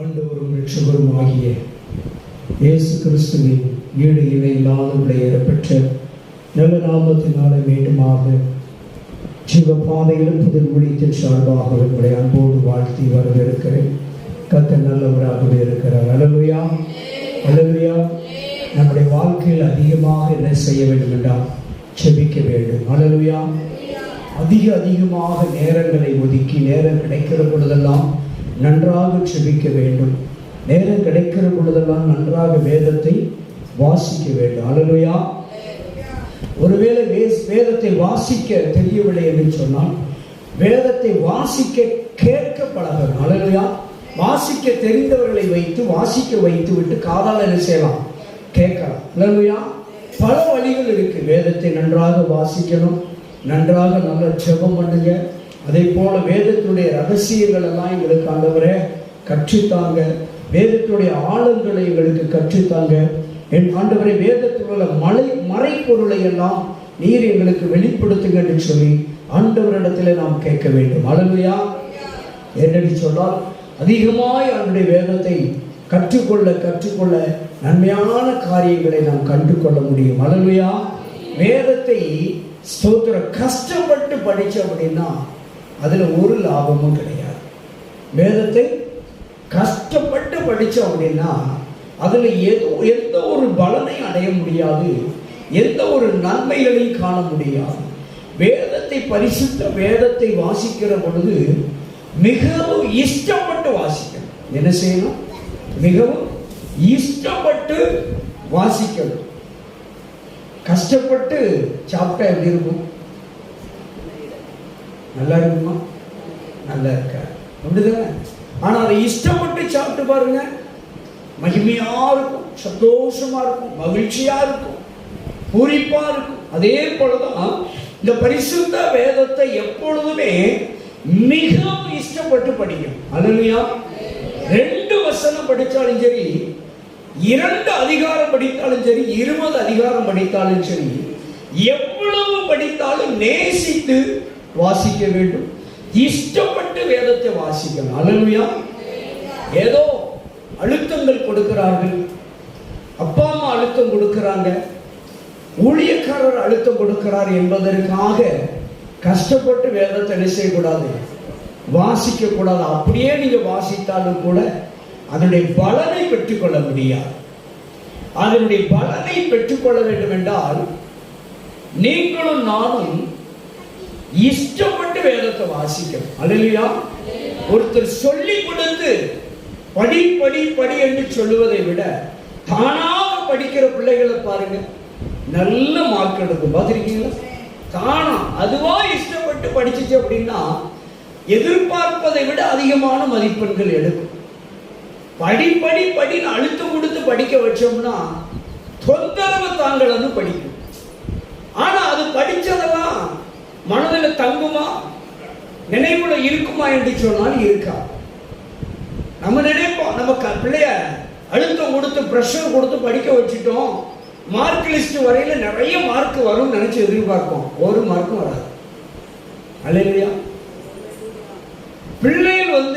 ஆண்டவரும் இரட்சகரும் ஆகிய இயேசு கிறிஸ்துவின் ஈடு இணை இல்லாத பெற்ற நல்ல நாமத்தினாலே மீண்டுமாக ஜீவ பாதை எழுப்புதல் ஊழியத்தின் சார்பாக உங்களை அன்போடு வாழ்த்தி வரவேற்கிறேன். கர்த்தர் நல்லவராகவே இருக்கிறார். அல்லேலூயா, அல்லேலூயா. நம்முடைய வாழ்க்கையில் அதிகமாக என்ன செய்ய வேண்டும் என்றால் செபிக்க வேண்டும். அல்லேலூயா. அதிகமாக நேரங்களை ஒதுக்கி நேரம் கிடைக்கிற பொழுதெல்லாம் நன்றாக செபிக்க வேண்டும். நேரம் கிடைக்கிற பொழுதெல்லாம் நன்றாக வேதத்தை வாசிக்க வேண்டும். அல்லேலூயா. ஒருவேளை வேதத்தை வாசிக்க தெரியவில்லை என்று சொன்னால் வேதத்தை வாசிக்க கேட்க பழகணும். அல்லேலூயா. வாசிக்க தெரிந்தவர்களை வைத்து வாசிக்க வைத்து விட்டு காதால் என்ன செய்யலாம்? கேட்கலாம். அல்லேலூயா. பல வழிகள் இருக்கு. வேதத்தை நன்றாக வாசிக்கணும், நன்றாக நல்ல ஜெபம் பண்ணுங்க. அதே போல வேதத்துடைய ரகசியங்கள் எல்லாம் எங்களுக்கு ஆண்டவரே கற்றுத்தாங்க. வேதத்துடைய ஆழங்களை எங்களுக்கு கற்றுத்தாங்க. என் ஆண்டவரே, வேதத்தில் உள்ள மறைப்பொருளை எல்லாம் நீர் எங்களுக்கு வெளிப்படுத்துங்க என்று சொல்லி ஆண்டவரிடத்தில் நாம் கேட்க வேண்டும். அல்லேலூயா. என்னென்று சொன்னால் அதிகமாய் அவருடைய வேதத்தை கற்றுக்கொள்ள நன்மையான காரியங்களை நாம் கற்றுக்கொள்ள முடியும். அல்லேலூயா. வேதத்தை ஸ்தோத்திர கஷ்டப்பட்டு படித்தோம் அப்படின்னா அதில் ஒரு லாபமும் கிடையாது. வேதத்தை கஷ்டப்பட்டு படித்தோம் அப்படின்னா அதில் எந்த ஒரு பலனை அடைய முடியாது, எந்த ஒரு நன்மைகளையும் காண முடியாது. வேதத்தை பரிசுத்த வேதத்தை வாசிக்கிற பொழுது மிகவும் இஷ்டப்பட்டு வாசிக்கணும். என்ன செய்யணும்? மிகவும் இஷ்டப்பட்டு வாசிக்கணும். கஷ்டப்பட்டு சாப்பிட்டா எப்படி இருக்கும்? நல்லா இருக்குமா? நல்லா இருக்க அப்படிதானே? ஆனா அதை இஷ்டப்பட்டு சாப்பிட்டு பாருங்க, மகிமையா இருக்கும், சந்தோஷமா இருக்கும், மகிழ்ச்சியா இருக்கும், பூரிப்பா இருக்கும். அதே போலதான் இந்த பரிசுத்த வேதத்தை எப்பொழுதுமே மிகவும் இஷ்டப்பட்டு படிக்கும். அல்லேலூயா. 2 வசனம் படித்தாலும் சரி, 2 அதிகாரம் படித்தாலும் சரி, 20 அதிகாரம் படித்தாலும் சரி, எவ்வளவு படித்தாலும் நேசித்து வாசிக்க வேண்டும். இஷ்டப்பட்டு வேதத்தை வாசிக்கணும். அல்லேலூயா. ஏதோ அழுத்தங்கள் கொடுக்கிறார்கள், அப்பா அம்மா அழுத்தம் கொடுக்கிறாங்க, ஊழியக்காரர் அழுத்தம் கொடுக்கிறார் என்பதற்காக கஷ்டப்பட்டு வேதத்தை என்ன செய்யக்கூடாது? வாசிக்க கூடாது. அப்படியே நீங்க வாசித்தாலும் கூட அதனுடைய பலனை பெற்றுக்கொள்ள முடியாது. அதனுடைய பலனை பெற்றுக்கொள்ள வேண்டும் என்றால் நீங்களும் நானும் இஷ்டப்பட்டு வேதத்தை வாசிக்கணும். அல்லேலூயா. ஒருத்தர் சொல்லி கொடுத்து படி படி படி என்று சொல்லுவதை விட தானாக படிக்கிற பிள்ளைகளை பாருங்க, நல்ல மார்க் எடுக்கும். பார்த்திருக்கீங்களா? தானா அதுவா இஷ்டப்பட்டு படிச்சுச்சு அப்படின்னா எதிர்பார்ப்பதை விட அதிகமான மதிப்பெண்கள் எடுக்கும். படி படி படின்னு அழுத்தம் கொடுத்து படிக்க வச்சோம்னா தொந்தரவு தாங்கலன்னு படிக்கும். ஆனா அது படிச்சதெல்லாம் மனதில் தங்குமா, நினைவுல இருக்குமா என்று சொன்னால் இருக்கா. நம்ம நினைப்போம், நம்ம பிள்ளைய அழுத்தம் கொடுத்து பிரஷர் கொடுத்து படிக்க வச்சுட்டோம், மார்க் லிஸ்ட் வரையில நிறைய மார்க் வரும் நினைச்சு எதிர்பார்ப்போம். ஒரு மார்க்கும் வராது. அல்லேலூயா. பிள்ளைகள்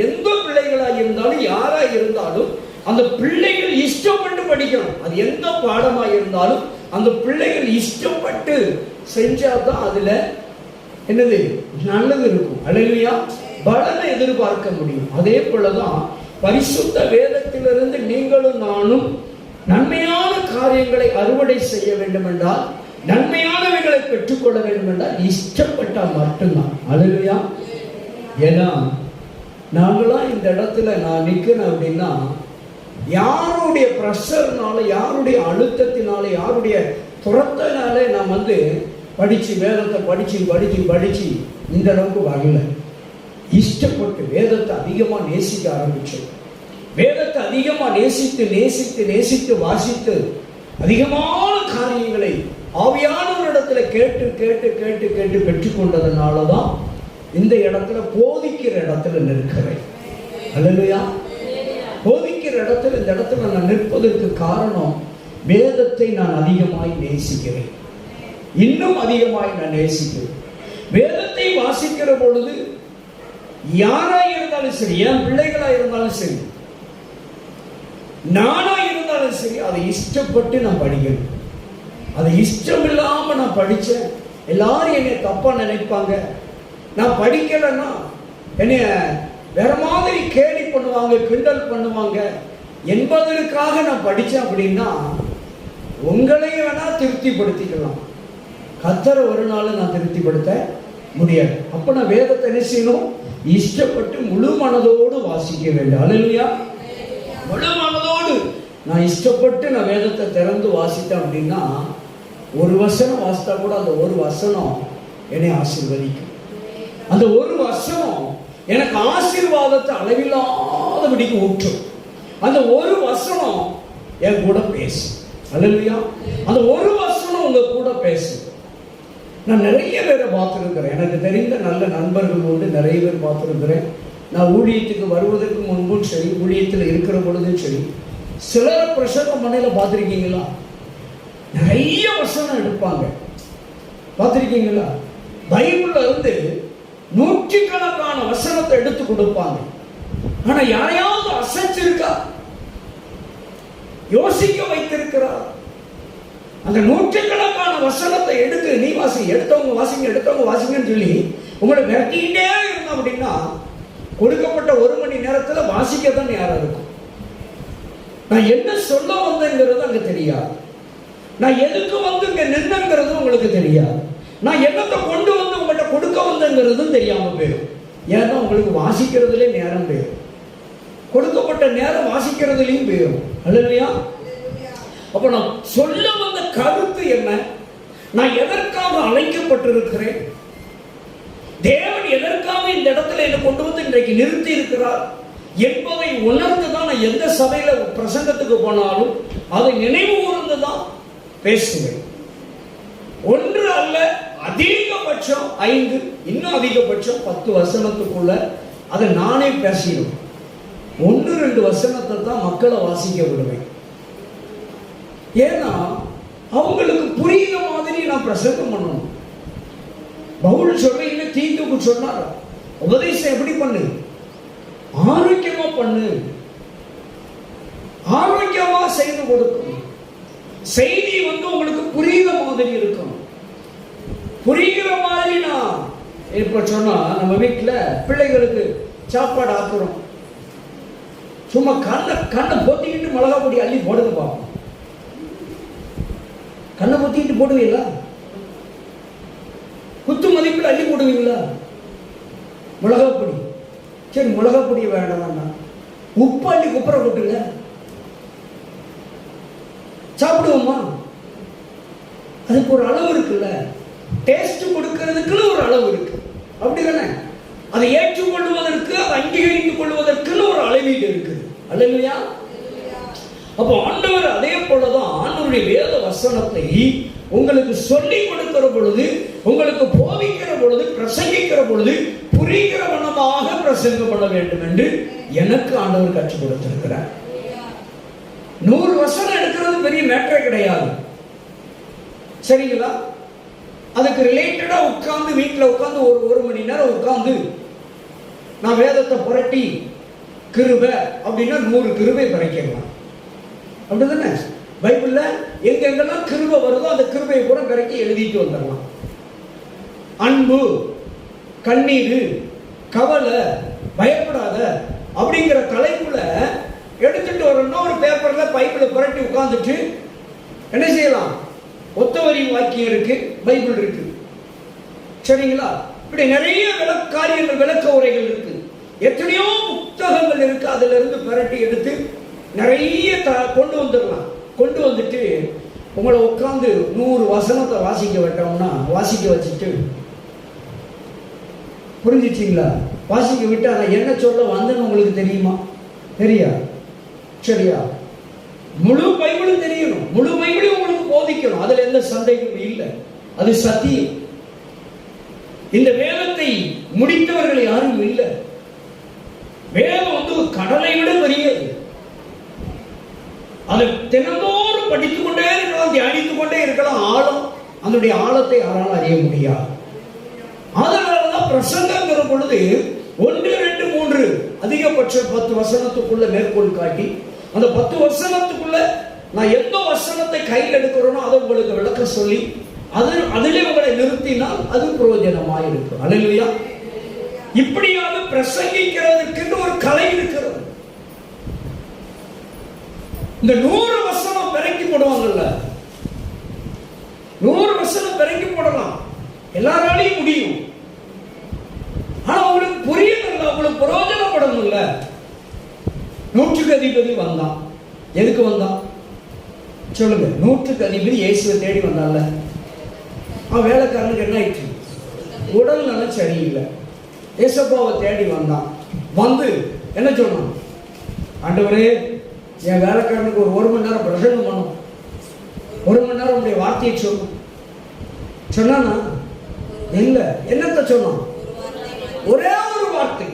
எந்த பிள்ளைகளா இருந்தாலும் யாரா இருந்தாலும் அந்த பிள்ளைகள் இஷ்டப்பட்டு படிக்கணும். அது எந்த பாடமா இருந்தாலும் அந்த பிள்ளைகள் இஷ்டப்பட்டு செஞ்சாதான் அதுல என்னது நல்லது இருக்கும். அல்லேலூயா. பலனை எதிர்பார்க்க முடியும். அதே போலதான் பரிசுத்த வேதத்திலிருந்து நீங்களும் நானும் நன்மையான காரியங்களை அறுவடை செய்ய வேண்டும் என்றால், நன்மையானவைகளை பெற்றுக்கொள்ள வேண்டும் என்றால் இஷ்டப்பட்டால் மட்டும்தான். அல்லேலூயா. ஏன்னா நாங்களாம் இந்த இடத்துல நான் நிற்கிறேன் அப்படின்னா யாருடைய பிரஷர்னால, யாருடைய அழுத்தத்தினால, யாருடைய துரத்தினால நான் படிச்சு வேதத்தை படிச்சு படிச்சு படிச்சு இந்த அளவுக்கு வரல. இஷ்டப்பட்டு வேதத்தை அதிகமா நேசிக்க ஆரம்பிச்சோம். வேதத்தை அதிகமா நேசித்து நேசித்து நேசித்து வாசித்து அதிகமான காரியங்களை ஆவியானவரிடத்துல கேட்டு கேட்டு கேட்டு கேட்டு பெற்றுக்கொண்டதுனாலதான் இந்த இடத்துல போதிக்கிற இடத்துல நிற்கிறேன். அல்லேலூயா. போதிக்கிற இடத்துல இந்த இடத்துல நான் நிற்பதற்கு காரணம் வேதத்தை நான் அதிகமாய் நேசிக்கிறேன். இன்னும் அதிகமாய் நான் நேசிக்கிறேன். வேதத்தை வாசிக்கிற பொழுது யாரா இருந்தாலும் சரி, என் பிள்ளைகளா இருந்தாலும் சரி, நானா இருந்தாலும் சரி அதை இஷ்டப்பட்டு நான் படிக்கணும். அதை இஷ்டம் இல்லாம நான் படிச்சேன், எல்லாரும் என்னை தப்பா நினைப்பாங்க, நான் படிக்கலைன்னா என்னைய வேற மாதிரி கேலி பண்ணுவாங்க, கிண்டல் பண்ணுவாங்க என்பதற்காக நான் படிச்சேன் அப்படின்னா உங்களையும் வேணா திருப்திப்படுத்திக்கலாம், கர்த்தரை ஒரு நாள் நான் திருப்திப்படுத்த முடியாது. அப்ப நான் வேதத்தை என்ன செய்யணும்? இஷ்டப்பட்டு முழு மனதோடு வாசிக்க வேண்டும். அல்லேலூயா. முழு மனதோடு நான் இஷ்டப்பட்டு நான் வேதத்தை திறந்து வாசித்தேன் அப்படின்னா ஒரு வசனம் வாசித்தா கூட அந்த ஒரு வசனம் என்னை ஆசீர்வதிக்கும். அந்த ஒரு வசனம் எனக்கு ஆசீர்வாதத்தை அளவில்லாதபடிக்கு ஊற்றும். அந்த ஒரு வசனம் என் கூட பேசும். அல்லேலூயா. அந்த ஒரு வசனம் உங்க கூட பேசும். நான் நிறைய பேரை பார்த்துருக்கிறேன், எனக்கு தெரிந்த நல்ல நண்பர்கள் உண்டு, நிறைய பேர் பார்த்துருக்கிறேன். நான் ஊழியத்துக்கு வருவதற்கு முன்பும் சரி, ஊழியத்தில் இருக்கிற பொழுதும் சரி, சிலர் பிரசங்கம் பண்ணையில பார்த்துருக்கீங்களா? நிறைய வசனம் எடுப்பாங்க, பார்த்துருக்கீங்களா? பைபிள்ல இருந்து நூற்றுக்கணக்கான வசனத்தை எடுத்து கொடுப்பாங்க. ஆனா யாரையாவது அசைச்சிருக்கா? யோசிக்க வைத்திருக்கிறார். அந்த நூற்றுக்கணக்கான வசனத்தை எடுத்து நீ வாசி, எடுத்தவங்க வாசிங்க, எடுத்தவங்க வாசிங்கன்னு சொல்லி உங்களை விரட்டிக்கிட்டே இருந்தோம் அப்படின்னா கொடுக்கப்பட்ட ஒரு மணி நேரத்துல வாசிக்கத்தான் யாரும் இருக்கும். நான் என்ன சொல்ல வந்தேங்கிறது அங்க தெரியாது, நான் எதுக்கு வந்து இங்க நின்னுங்கிறது உங்களுக்கு தெரியாது, நான் என்னத்தை கொண்டு வந்து உங்கள்கிட்ட கொடுக்க வந்தேங்கிறதும் தெரியாம போயிடும். ஏன்னா உங்களுக்கு வாசிக்கிறதுலே நேரம் போயிடும், கொடுக்கப்பட்ட நேரம் வாசிக்கிறதுலையும் போயிடும். அல்லேலூயா. அப்ப நான் சொல்ல வந்த கருத்து என்ன? நான் எதற்காக அழைக்கப்பட்டிருக்கிறேன், தேவன் எதற்காக இந்த இடத்துல என்னை கொண்டு வந்து இன்றைக்கு நிறுத்தி இருக்கிறார் என்பதை உணர்ந்துதான் நான் எந்த சபையில பிரசங்கத்துக்கு போனாலும் அதை நினைவு கூர்ந்துதான் பேசுவேன். ஒன்று அல்ல, அதிகபட்சம் 5, இன்னும் அதிகபட்சம் 10 வசனத்துக்குள்ள அதை நானே பேசிடுவேன். 1-2 வசனத்தை தான் மக்களை வாசிக்க விடுவேன். ஏன்னா அவங்களுக்கு புரியுற மாதிரி நான் பிரசங்கம் பண்ணணும். பவுல் சொல்றீங்க, தீத்துக்கு சொன்னார், உபதேசம் எப்படி பண்ணு? ஆரோக்கியமா பண்ணு, ஆரோக்கியமா செய்து கொடுக்கணும். செய்தி வந்து உங்களுக்கு புரியுற மாதிரி இருக்கும். புரிகிற மாதிரி நான் இப்ப சொன்னா, நம்ம வீட்டுல பிள்ளைகளுக்கு சாப்பாடு ஆக்குறோம், சும்மா கண்ணை பொத்திக்கிட்டு மிளகா பொடி அள்ளி போடுங்க பார்ப்போம். கண்ணை பொத்திக்கிட்டு போடுவீங்களா? குத்து மதிப்பில் அள்ளி போடுவீங்களா? மிளகா பொடி, சரி மிளகா பொடியை வேண்டாம், உப்பு அள்ளி குப்புற கொட்டுங்க, சாப்பிடுவோமா? அதுக்கு ஒரு அளவு இருக்குல்ல, டேஸ்ட் கொடுக்கிறதுக்குன்னு ஒரு அளவு இருக்கு, அப்படிதானே? அதை ஏற்றுக்கொள்வதற்கு, அதை அங்கீகரித்துக் கொள்வதற்குன்னு ஒரு அளவீடு இருக்குது. அல்லேலூயா. அப்போ ஆண்டவர் அதே போலதான் ஆண்டவருடைய வேத வசனத்தை உங்களுக்கு சொல்லிக் கொடுக்கிற பொழுது, உங்களுக்கு போதிக்கிற பொழுது, பிரசங்கிக்கிற பொழுது புரிகிற வண்ணமாக பிரசங்கம் பண்ண வேண்டும் என்று எனக்கு ஆண்டவர் கற்றுக் கொடுத்திருக்கிறார். 100 வசனம் எடுக்கிறது பெரிய மேட்டரே கிடையாது, சரிங்களா? அதுக்கு ரிலேட்டடா உட்கார்ந்து வீட்டில் உட்கார்ந்து ஒரு மணி நேரம் உட்கார்ந்து நான் வேதத்தை புரட்டி கிருபை அப்படின்னா 100 கிருபை படைக்கலாம், அப்படிதானே? பைபிள்ல எங்கெங்கெல்லாம் கிருபை வருதோ அந்த கிருபையை கூட பிறக்கி எழுதிட்டு வந்துடலாம். அன்பு, கண்ணீர், கவலை, பயப்படாத அப்படிங்கிற தலைப்புல எடுத்துட்டு வரணும்னா ஒரு பேப்பர்ல பைபிளை புரட்டி உட்கார்ந்துட்டு என்ன செய்யலாம்? ஒத்த வரி வாக்கியம் இருக்கு, பைபிள் இருக்கு, சரிங்களா? இப்படி நிறைய காரியங்கள், விளக்க உரைகள் இருக்கு, எத்தனையோ புத்தகங்கள் இருக்கு. அதுல இருந்து புரட்டி எடுத்து நிறைய கொண்டு வந்துடலாம். கொண்டு வந்துட்டு உங்களை உட்காந்து 100 வசனத்தை வாசிக்க விட்டோம்னா, வாசிக்க வச்சுட்டு, புரிஞ்சிச்சிங்களா? வாசிக்க விட்டா நான் என்ன சொல்ல வந்தேன்னு உங்களுக்கு தெரியுமா? தெரியா? சரியா? முழு பைபிளும் தெரியணும், முழு பைபிளையும் உங்களுக்கு போதிக்கணும், அதுல எந்த சந்தேகமும் இல்லை, அது சத்தியம். இந்த வேதத்தை முடித்தவர்கள் யாரும் இல்லை. வேதம் வந்து கடலை விட பெரியது. அதை தினந்தோறும் படித்துக் கொண்டே இருக்கலாம், தியானித்துக் கொண்டே இருக்கலாம். ஆழம், அதனுடைய ஆழத்தை யாராலும் அறிய முடியாது. அதனாலதான் பிரசங்கங்கிற பொழுது 1, 2, 3 அதிகபட்சம் 10 வசனத்துக்குள்ள மேற்கோள் காட்டி அந்த 10 வசனத்துக்குள்ள நான் எந்த வசனத்தை கையில் எடுக்கிறேனோ அதை உங்களுக்கு விளக்க சொல்லி அதிலே உங்களை நிறுத்தினால் அது பிரயோஜனமாக இருக்கும். அல்லேலூயா. இப்படியாக பிரசங்கிக்கிறதுக்கு ஒரு கலை இருக்கிறது. இந்த 100 வசனம் பிறக்கி போடுவாங்கல்ல, 100 வசனம் பிறக்கி போடலாம், எல்லாராலையும் முடியும். ஆனா உங்களுக்கு புரியல, உங்களுக்கு பிரயோஜனப்படணும் இல்ல. 100க்கு அதிபதி வந்தான். எதுக்கு வந்தான் சொல்லுங்க? 100க்கு அதிபதி இயேசுவை தேடி வந்தான்ல. அவன் வேலைக்காரனுக்கு என்ன ஆயிடுச்சு? உடல் நலம் சரியில்லை. ஏசப்பாவை தேடி வந்தான். வந்து என்ன சொன்னான்? ஆண்டவரே, என் வேலைக்காரனுக்கு ஒரு மணி நேரம் பிரசங்கம் பண்ணும், 1 மணி நேரம் உடைய வார்த்தையை சொல்லும் சொன்னானா? இல்ல. என்னத்த சொன்னான்? ஒரே ஒரு வார்த்தை.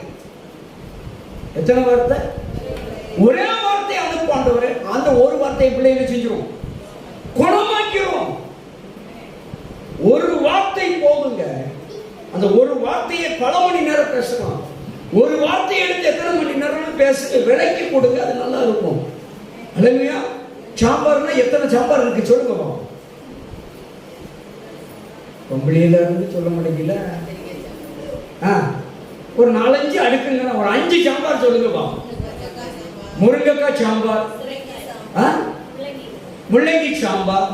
எத்தனை வார்த்தை? ஒரே வார்த்தை அனுப்பாண்டவரே. அந்த ஒரு வார்த்தையை பிள்ளைங்க செஞ்சிரும், குணமாக்கிறோம். ஒரு வார்த்தை போதுங்க. அந்த ஒரு வார்த்தையை பல மணி நேரம் பேசலாம். ஒரு வார்த்தையை எடுத்து எத்தனை மணி நேரம் பேச விலைக்கு கொடுங்க, அது நல்லா இருக்கும். அல்லேலூயா. சாம்பார்னா எத்தனை சாம்பார் இருக்கு சொல்லுங்க. பொம்பளையில இருந்து சொல்ல முடியல. ஒரு 4-5 அடுக்குங்க. ஒரு 5 சாம்பார் சொல்லுங்க. முருங்கைக்காய் சாம்பார், முள்ளங்கி சாம்பார்,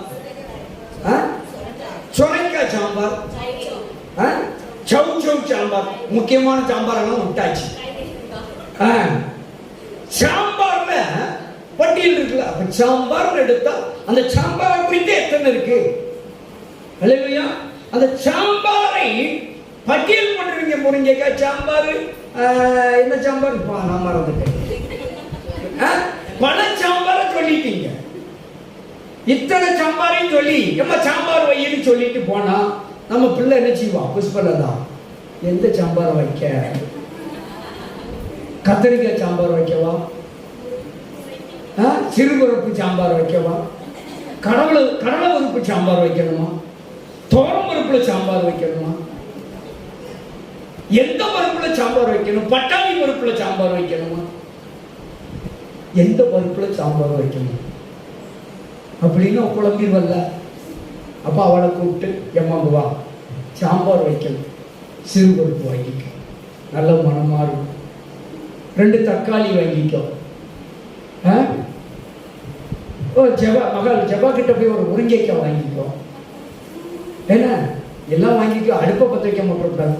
சுரைக்காய் சாம்பார், சவு சாம்பார். முக்கியமான சாம்பார் எல்லாம் விட்டாச்சு. சாம்பார்ல பட்டியல் இருக்குல்ல. அப்ப சாம்பார் எடுத்தா அந்த சாம்பார் குறித்து எத்தனை இருக்கு? அல்லேலூயா. அந்த சாம்பாரை பட்டியல் பண்றீங்க. முருங்கைக்காய் சாம்பார், என்ன சாம்பார் நான் மறந்துட்டேன். பல சாம்பார சொல்லிட்டீங்க. இத்தனை சாம்பாரையும் சொல்லி எம்மா சாம்பார் வையின்னு சொல்லிட்டு போனா நம்ம பிள்ளை என்ன செய்வான்? புஷ்பலதா, எந்த சாம்பார் வைக்க? கத்திரிக்காய் சாம்பார் வைக்கவா? சிறுபருப்பு சாம்பார் வைக்கவா? கடலை பருப்பு சாம்பார் வைக்கணுமா? துவரம் பருப்புல சாம்பார் வைக்கணுமா? எந்த பருப்புல சாம்பார் வைக்கணும்? பட்டாணி பருப்புல சாம்பார் வைக்கணுமா? எந்த பருப்புல சாம்பார் வைக்கணும் அப்படின்னு குழம்பிடுவல்ல. அப்ப அவளை கூப்பிட்டு, எம்மாங்க வா, சாம்பார் வைக்கணும், சிறு பருப்பு வாங்கிக்க, நல்ல மனமா இருக்கும். 2 தக்காளி வாங்கிக்கோ. மகள் ஜபா கிட்ட போய் ஒரு முருங்கைக்காய் வாங்கிக்கோ. என்ன எல்லாம் வாங்கிக்கோ, அடுப்பை பத்த வைக்க மாட்டோம்.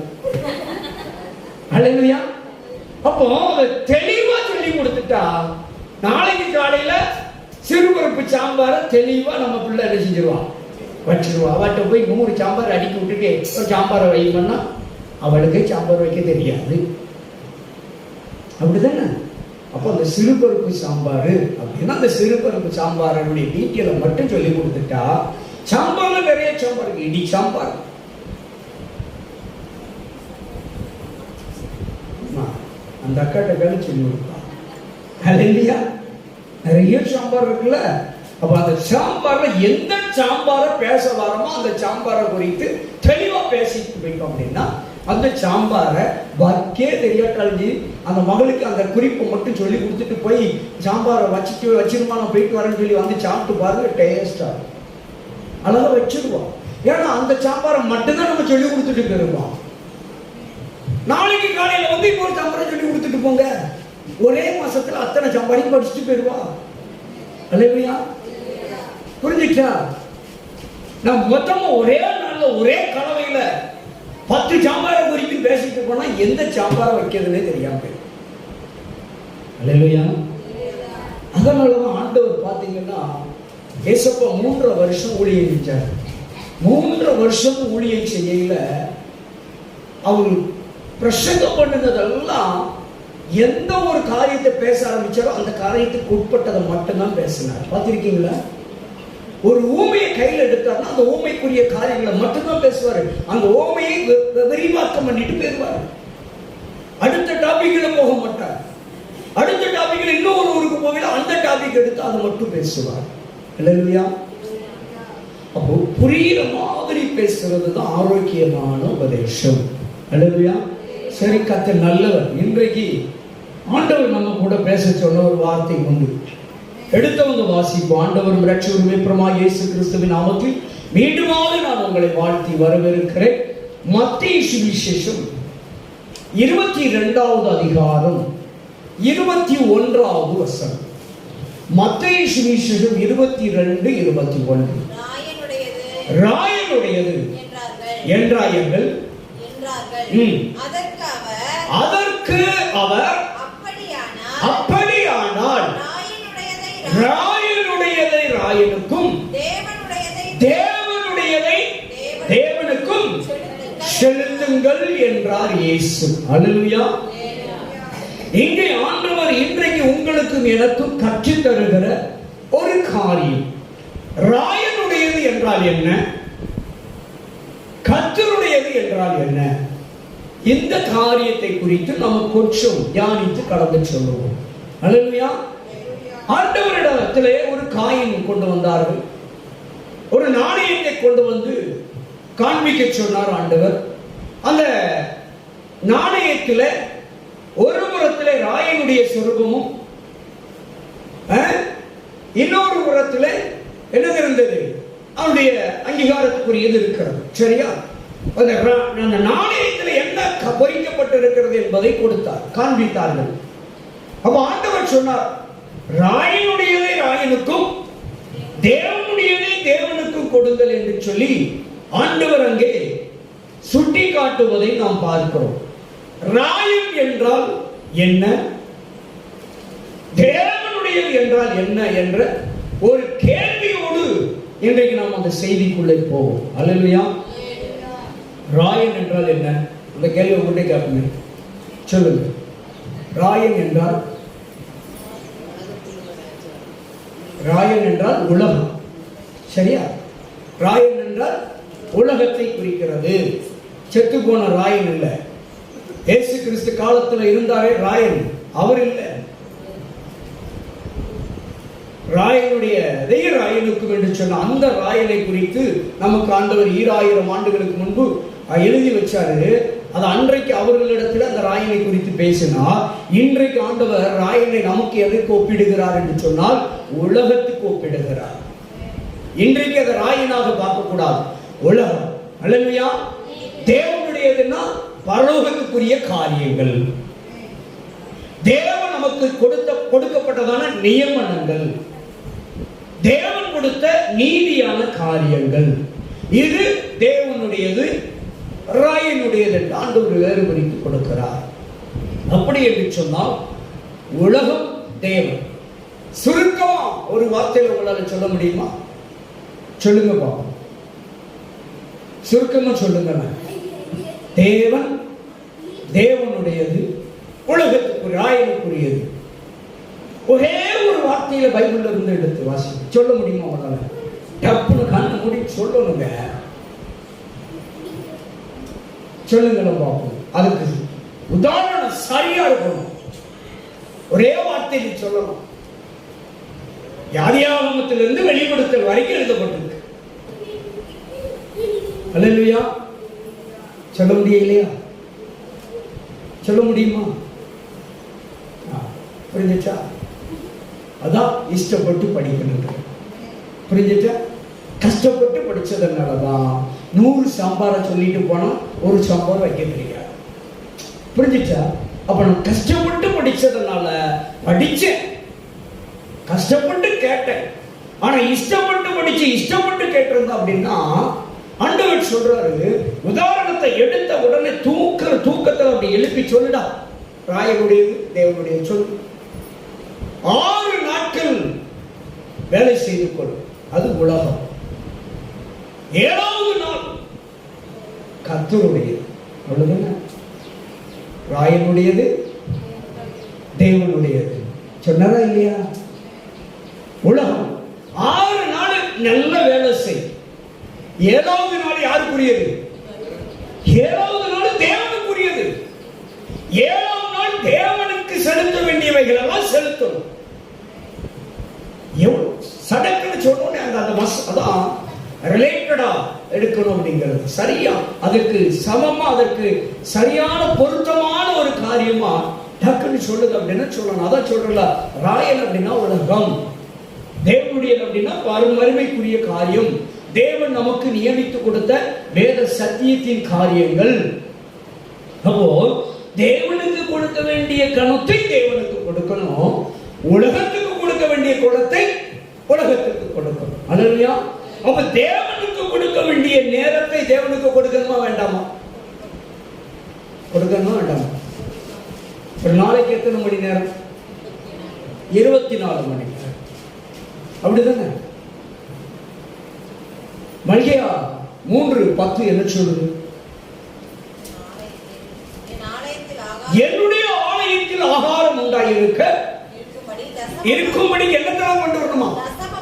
அல்லேலூயா. அப்போ தெளிவா சொல்லி கொடுத்துட்டா நாளைக்கு காலையில சிறுபருப்பு சாம்பார தெளிவா நம்ம பிள்ளை என்ன செஞ்சிருவான்? வச்சிருவா. அவட்ட போய் 100 சாம்பார் அடிக்கி விட்டுட்டு சாம்பாரை வைக்கணும்னா அவளுக்கு சாம்பார் வைக்க தெரியாது. அப்படிதானே? அப்போ அந்த சிறுபருப்பு சாம்பார் அப்படின்னா அந்த சிறுபருப்பு சாம்பாருடைய டீட்டெயிலை மட்டும் சொல்லி கொடுத்துட்டா, சாம்பார்ல நிறைய சாம்பார் இருக்கு. இடி சாம்பார், அந்த அக்காட்ட வேலை சொல்லி கொடுப்பா. அல்லேலூயா. நிறைய சாம்பார் இருக்குல்ல. அப்ப அந்த சாம்பார்ல எந்த சாம்பார பேச வரமோ அந்த சாம்பாரை குறித்து தெளிவா பேசிட்டு போயிட்டோம் அப்படின்னா அந்த சாம்பாரை வைக்கே தெரியாட்டாலும் அந்த மகளுக்கு அந்த குறிப்பை மட்டும் சொல்லி கொடுத்துட்டு போய் சாம்பாரை வச்சிருமா நான் போயிட்டு வரேன்னு சொல்லி வந்து சாப்பிட்டு பாருங்க, டேஸ்டா அழகா வச்சிருவோம். ஏன்னா அந்த சாம்பாரை மட்டும்தான் நம்ம சொல்லி கொடுத்துட்டு போயிருவோம். நாளைக்கு காலையில வந்து இப்போ ஒரு சாம்பாரை சொல்லி கொடுத்துட்டு போங்க, ஒரே மாசத்துல அத்தனை சாம்பாரையும் படிச்சுட்டு போயிருவா. அல்லேலூயா. புரிஞ்சுச்சா? நான் மொத்தமா ஒரே நாள்ல ஒரே கலவையில 10 சாம்பாரை குறித்து பேசிட்டு போனா எந்த சாம்பாரை வைக்கிறதுனே தெரியாம போயிடும். அல்லேலூயா. அதனாலதான் ஆண்டவர் பாத்தீங்கன்னா ஏசப்பா 3 வருஷம் ஊழியம் செஞ்சார். 3 வருஷம் ஊழியம் செய்யல அவர் பிரசங்கம் பண்ணதெல்லாம் எந்த ஒரு காரியத்தை பேச ஆரம்பிச்சாரோ அந்த காரியத்துக்கு உட்பட்டதை மட்டும்தான் பேசினார். பார்த்திருக்கீங்களா? ஒரு ஊமையை கையில் எடுத்தார்னா அந்த ஊமைக்குரிய காரியங்களை மட்டும்தான் பேசுவாரு. அந்த ஊமையை விரிவாக்கம் பண்ணிட்டு போயிருவாரு. அடுத்த டாபிக்ல போக மாட்டார். அடுத்த டாபிக்ல இன்னொரு ஊருக்கு போகல, அந்த டாபிக் எடுத்து அதை மட்டும் பேசுவார். அல்லேலூயா. அப்போ புரியுற மாதிரி பேசுறது தான் ஆரோக்கியமான உபதேசம். அல்லேலூயா. சரி, கர்த்தர் நல்லவர். இன்றைக்கு ஆண்டவர் நம்ம கூட பேச சொன்ன ஒரு வார்த்தை உண்டு. எடுத்தவங்க வாசிப்பு. ஆண்டவரும் இரட்சகரும் மீட்பருமாகிய இயேசு கிறிஸ்துவின் நாமத்தில் மீண்டுமாக நான் உங்களை வாழ்த்தி வரவேற்கிறேன். மத்தேயு சுவிசேஷம் 22வது அதிகாரம் 21வது வசனம். மத்தேயு சுவிசேஷம் 22:21. ராயனுடையது என்றார்கள். அதற்கு அவர் அப்படியானால் ராயனுடையதை ராயனுக்கும் தேவனுடையதை தேவனுக்கும் செலுத்துங்கள் என்றார் இயேசு. அல்லேலூயா. இங்கே ஆண்டவர் இன்றைக்கு உங்களுக்கும் எனக்கும் கற்றுத் தருகிற ஒரு காரியம், ராயனுடையது என்றால் என்ன, கர்த்தருடையது என்றால் என்ன, இந்த காரியத்தை குறித்து நம்ம கொஞ்சம் தியானித்து கடந்து சொல்லுவோம். அல்லேலூயா. ஆண்டவரிடத்திலே ஒரு காயின் கொண்டு வந்தார்கள். ஒரு நாணயத்தை கொண்டு வந்து காண்பிக்க சொன்னார் ஆண்டவர். அந்த நாணயத்தில் ஒரு புறத்திலே ராயனுடைய சொரூபமும் இன்னொரு புறத்தில் என்ன இருந்தது, அவனுடைய அங்கீகாரத்துக்குரியது இருக்கிறது. சரியா? அந்த நாணயத்தில் என்ன பொறிக்கப்பட்டு இருக்கிறது என்பதை கொடுத்தார், காண்பித்தார்கள். அப்ப ஆண்டவர் சொன்னார், ராயனுடையதை ராயனுக்கும் தேவனுடையதை தேவனுக்கும் கொடுங்கள் என்று சொல்லி ஆண்டவர் அங்கே சுட்டி காட்டுவதை நாம் பார்க்கிறோம். ராயன் என்றால் என்ன, தேவனுடையது என்றால் என்ன என்ற ஒரு கேள்வியோடு இன்றைக்கு நாம் அந்த செய்திக்குள்ளே போவோம். அல்லேலூயா. ராயன் என்றால் என்ன, அந்த கேள்வி உங்கள்கிட்ட கேட்பேன். சொல்லுங்க. ராயன் என்றால், ராயன் என்றால் உலகம். சரியா? ராயன் என்றால் உலகத்தை குறிக்கிறது. செத்து போன ராயன் இல்லை. இயேசு கிறிஸ்து காலத்தில் இருந்தாரே ராயன், அவர் இல்லை. ராயனுடைய ராயனுக்கும் என்று சொன்ன அந்த ராயனை குறித்து நமக்கு ஆண்டவர் 2000 ஆண்டுகளுக்கு முன்பு எழுதி வச்சாரு. அது அன்றைக்கு அவர்களிடத்தில் அந்த ராயனை குறித்து பேசினார். இன்றைக்கு ஆண்டவர் ராயனை நமக்கு எதற்கு ஒப்பிடுகிறார் என்று சொன்னால் உலகத்துக்கு ஒப்பிடுகிறார். இன்றைக்கு அதை ராயனாக பார்க்கக்கூடாது, உலகம். அல்லேலூயா. தேவனுடையதுன்னா பரலோகத்துக்குரிய காரியங்கள், தேவன் நமக்கு கொடுக்கப்பட்டதான நியமனங்கள், தேவன் கொடுத்த நீதியான காரியங்கள், இது தேவனுடையது. ராயனுடையது என்று ஆண்டவர் வேறுபடுத்தி கொடுக்கிறார். அப்படி என்று சொன்னால் உலகம் தேவன். சுருக்கமா ஒரு வார்த்தையில உங்களால் சொல்ல முடியுமா? சொல்லுங்க பாப்போம். சுருக்கமா சொல்லுங்க. தேவன் தேவனுடையது, உலகத்துக்கு ராயனுக்குரியது. ஒரே ஒரு வார்த்தையில பைபிள்ல இருந்து எடுத்து வாசி சொல்ல முடியுமா உங்களால? டப்புன்னு கண்ணு மூடி சொல்லணுங்க. சொல்லுங்க பார்ப்போம். அதுக்கு உதாரணம் சரியா இருக்கணும். ஒரே வார்த்தையில் சொல்லணும். ஆதியாகமத்திலிருந்து வெளிப்படுத்தல் வரைக்கும் எழுதப்பட்டிருக்கு. அல்லேலூயா. சொல்ல முடியலையா? சொல்ல முடியுமா? புரிஞ்சுச்சா? அதான் இஷ்டப்பட்டு படிக்கணும். புரிஞ்சுச்சா? கஷ்டப்பட்டு படிச்சதுனாலதான் 100 சாம்பாரை சொல்லிட்டு போனா ஒரு சாம்பார் வைக்க தெரியாது. புரிஞ்சுச்சா? அப்ப நான் கஷ்டப்பட்டு படிச்சதுனால படிச்சேன், கஷ்டப்பட்டு கேட்டேன். ஆனா இஷ்டப்பட்டு படிச்சு இஷ்டப்பட்டு கேட்டிருந்தா அப்படின்னா ஆண்டவர் சொல்றாரு, உதாரணத்தை எடுத்த உடனே தூக்கத்தில் அப்படி எழுப்பி சொல்லுடா, ராயனுடையது தேவனுடைய சொல்லு. 6 நாட்கள் வேலை செய்து கொள், அது உலகம். 7வது நாள் கர்த்தருடையது. அவ்வளவுதானே? ராயனுடையது தேவனுடையது சொன்னதா இல்லையா? உலகம் 6 நாள் நல்ல வேலை செய். 7வது நாள் யாருக்குரியது? 7வது நாள் தேவனுக்குரியது. 7ஆம் நாள் தேவனுக்கு செலுத்த வேண்டியவைகள் எல்லாம் செலுத்தணும். சடக்குன்னு சொன்னோன்னே அந்த அதான் ரிலேட்டடா எடுக்கணும் அப்படிங்கிறது. சரியா அதற்கு சமமா அதற்கு சரியான பொருத்தமான ஒரு காரியமா டக்குன்னு சொல்லுது அப்படின்னு சொல்லணும். அதான் சொல்றல ராயன் அப்படின்னா உலகம், தேவனுடையது அப்படின்னா மறுமைக்குரிய காரியம், தேவன் நமக்கு நியமித்து கொடுத்த வேத சத்தியத்தின் காரியங்கள். அப்போ தேவனுக்கு கொடுக்க வேண்டிய கணத்தை தேவனுக்கு கொடுக்கணும், உலகத்துக்கு கொடுக்க வேண்டிய குணத்தை உலகத்துக்கு கொடுக்கணும். அல்லேலூயா. அப்ப தேவனுக்கு கொடுக்க வேண்டிய நேரத்தை தேவனுக்கு கொடுக்கணுமா வேண்டாமா? கொடுக்கணுமா வேண்டாமா? ஒரு நாளைக்கு எத்தனை மணி நேரம்? 24 மணி நேரம். அப்படிதானே? மல்கியா 3:10 என்ன சொல்லுது? என்னுடைய ஆலயத்தில் ஆகாரம் உண்டாயிருக்க இருக்கும்படி என்னத்தெல்லாம் கொண்டு வரணுமா? தசம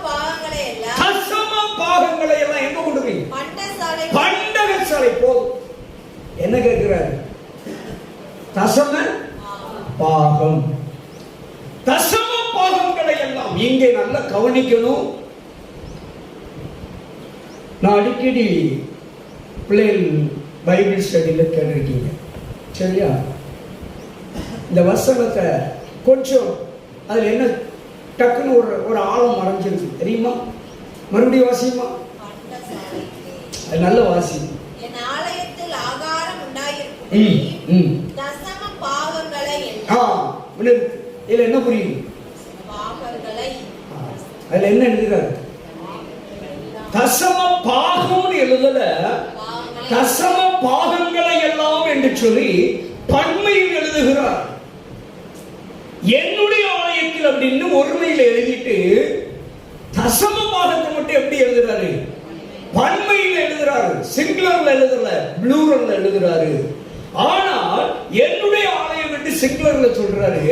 பாகங்களை எல்லாம் எங்க கொண்டு போய்? பண்டகசாலை. போதும். என்ன கேட்கிறாரு? தசம பாகம். தசம பாகங்களை எல்லாம் இங்கே நல்லா கவனிக்கணும். நான் அடிக்கடி பிள்ளைகள் பைபிள் ஸ்டடியில் கேட்டிருக்கீங்க, சரியா? இந்த வசனத்தை கொஞ்சம் அதில் என்ன டக்குன்னு ஒரு ஆழம் மறைஞ்சிருக்கு தெரியுமா? மறுபடியும் வாசியுமா? அது நல்ல வாசி. இதுல என்ன புரியுது? அதுல என்ன எழுதுறாரு? தசம பாகம் எழுதல, தசம பாகங்களை எல்லாம் என்று சொல்லி பன்மையில் எழுதுகிறார். என்னுடைய ஆலயத்தில் அப்படின்னு ஒருமையில் எழுதிட்டு தசம பாகத்தை மட்டும் எப்படி எழுதுறாரு? பன்மையில் எழுதுறாரு. சிங்குலர்ல எழுதல, ப்ளூரல்ல எழுதுறாரு. ஆனால் என்னுடைய ஆலயம் என்று சிங்குலர்ல சொல்றாரு,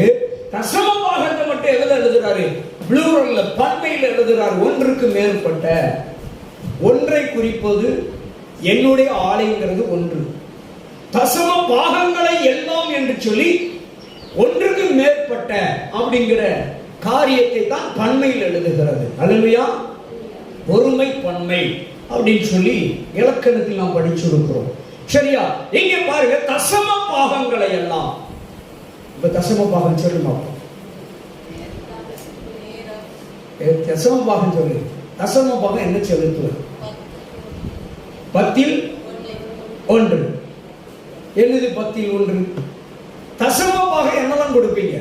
தசம பாகத்தை மட்டும் எழுதுறாரு ப்ளூரல்ல, பன்மையில் எழுதுறாரு. ஒன்றுக்கு மேற்பட்ட, ஒன்றை குறிப்பது என்னுடைய ஆலயங்கிறது ஒன்று. தசம பாகங்களை எல்லாம் என்று சொல்லி ஒன்றுக்கு மேற்பட்ட அப்படிங்கிற காரியத்தை தான் பன்மையில் எழுதுகிறது. அல்லேலூயா. ஒருமை பன்மை அப்படின்னு சொல்லி இலக்கணத்தில் நாம் படிச்சிருக்கிறோம், சரியா? இங்க பாருங்க, தசம பாகங்களை எல்லாம். இப்ப தசம பாகம் சொல்லுமா? தசம பாகம் சொல்லு. தசம பாகம் என்ன செலுத்துவது? 10 1. என்னது 10 1? தசம பாகம் என்னதான் கொடுப்பீங்க?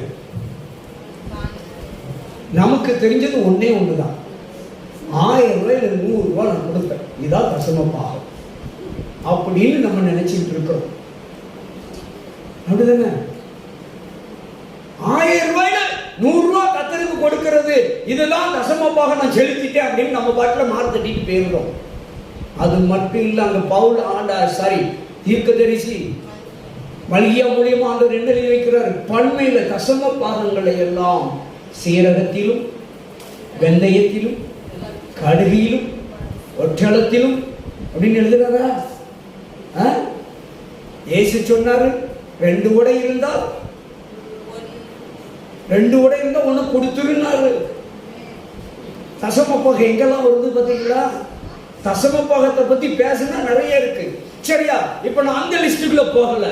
நமக்கு தெரிஞ்சது ஒன்னே ஒண்ணுதான். 1000 ரூபாய் 100 ரூபாய் நான் கொடுப்பேன், இதான் தசம பாகம் அப்படின்னு நம்ம நினைச்சிட்டு இருக்கிறோம். அப்படிதானே? 1000 ரூபாயில 100 ரூபாய் கத்தருக்கு கொடுக்கிறது, இதெல்லாம் தசம பாகம் நான் செலுத்திட்டேன் அப்படின்னு நம்ம பாட்டுல மாறு தட்டிட்டு போயிருந்தோம். அது மட்டும் இல்ல, அங்க பவுல் தீர்க்கதரிசி மல்கியா மூலியமா ஆண்டவர் என்ன எழுதி வைக்கிறார்? பன்மையில தசம பாகங்களை எல்லாம் சீரகத்திலும் வெந்தயத்திலும் கடுகிலும் ஒற்றளத்திலும் அப்படின்னு எழுதுறாரா? இயேசு சொன்னாரு, 2 உடை இருந்தால் 2 உடை இருந்தா ஒண்ணு கொடுத்துருன்னாரு. தசம பாகம் எங்கெல்லாம் வருது பாத்தீங்களா? தசம பாகத்தை பத்தி பேசினா நிறைய இருக்கு, சரியா? இப்ப நான் அந்த லிஸ்டுக்குள்ள போகல.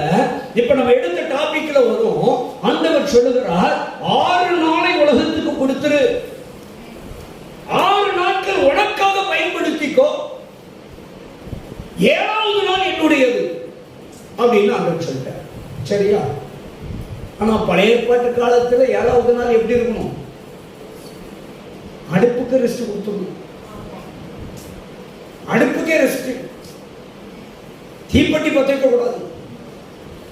இப்ப நம்ம எடுத்த டாபிக்ல வரும். ஆண்டவர் சொல்லுகிறார், 6 நாளை உலகத்துக்கு கொடுத்துரு, 6 நாட்கள் உனக்காக பயன்படுத்திக்கோ, 7வது நாள் என்னுடையது அப்படின்னு ஆண்டவர் சொல்லிட்டார், சரியா? ஆனா பழைய ஏற்பாட்டு காலத்துல 7வது நாள் எப்படி இருக்கணும்? அடுப்புக்கு ரெஸ்ட் கொடுத்துடணும். அடுப்புக்கே ரெஸ்ட். தீப்பெட்டி பத்திக்க கூடாது,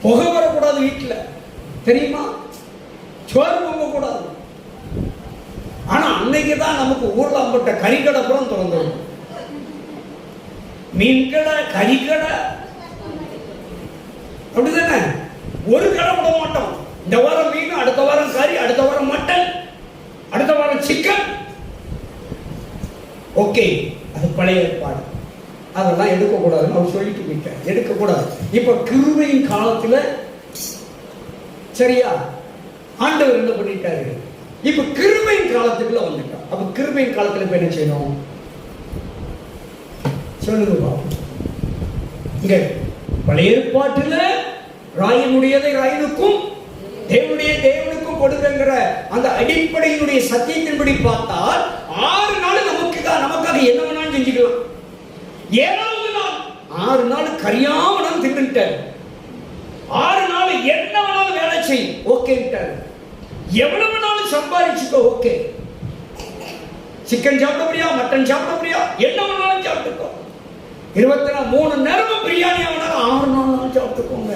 புகை வரக்கூடாது வீட்டுல, தெரியுமா? சோறு பொங்க கூடாது. ஆனா அன்னைக்குதான் நமக்கு ஊர்ல பட்ட கறிக்கடை புறம் திறந்துடும். மீன் கடை, கறிக்கடை, அப்படிதானே? ஒரு கடை விட மாட்டோம். இந்த வாரம் மீன், அடுத்த வாரம் கறி, அடுத்த வாரம் மட்டன், அடுத்த வாரம் சிக்கன். ஓகே, அது பழைய ஏற்பாடு. அதெல்லாம் எடுக்கக்கூடாதுன்னு அவர் சொல்லிட்டு போயிட்டார், எடுக்கக்கூடாது. இப்ப கிருபையின் காலத்துல, சரியா, ஆண்டவர் என்ன பண்ணிட்டாரு? இப்ப கிருபையின் காலத்துக்குள்ள வந்துட்டார். அப்ப கிருபையின் காலத்துல இப்ப என்ன செய்யணும் சொல்லுங்க பாபு. இங்க பழைய ஏற்பாட்டுல ராயனுடையதை ராயனுக்கும் தேவனுடைய தேவனுக்கும் கொடுங்கிற அந்த அடிப்படையினுடைய சத்தியத்தின்படி பார்த்தால் 6 நாள் நமக்காக என்ன வேணாலும் செஞ்சுக்கலாம். 7வது நாள் 6 நாள் கரியாம தின்னுட்டார். 6 நாள் என்ன வேணாலும் வேலை செய் ஓகேட்டார். எவ்வளவு நாளும் சம்பாதிச்சுக்கோ ஓகே. சிக்கன் சாப்பிட முடியா, மட்டன் சாப்பிட முடியா, என்ன வேணாலும் சாப்பிட்டுக்கோ. 23 நேரமும் பிரியாணி ஆனாலும் 6 நாள் சாப்பிட்டுக்கோங்க.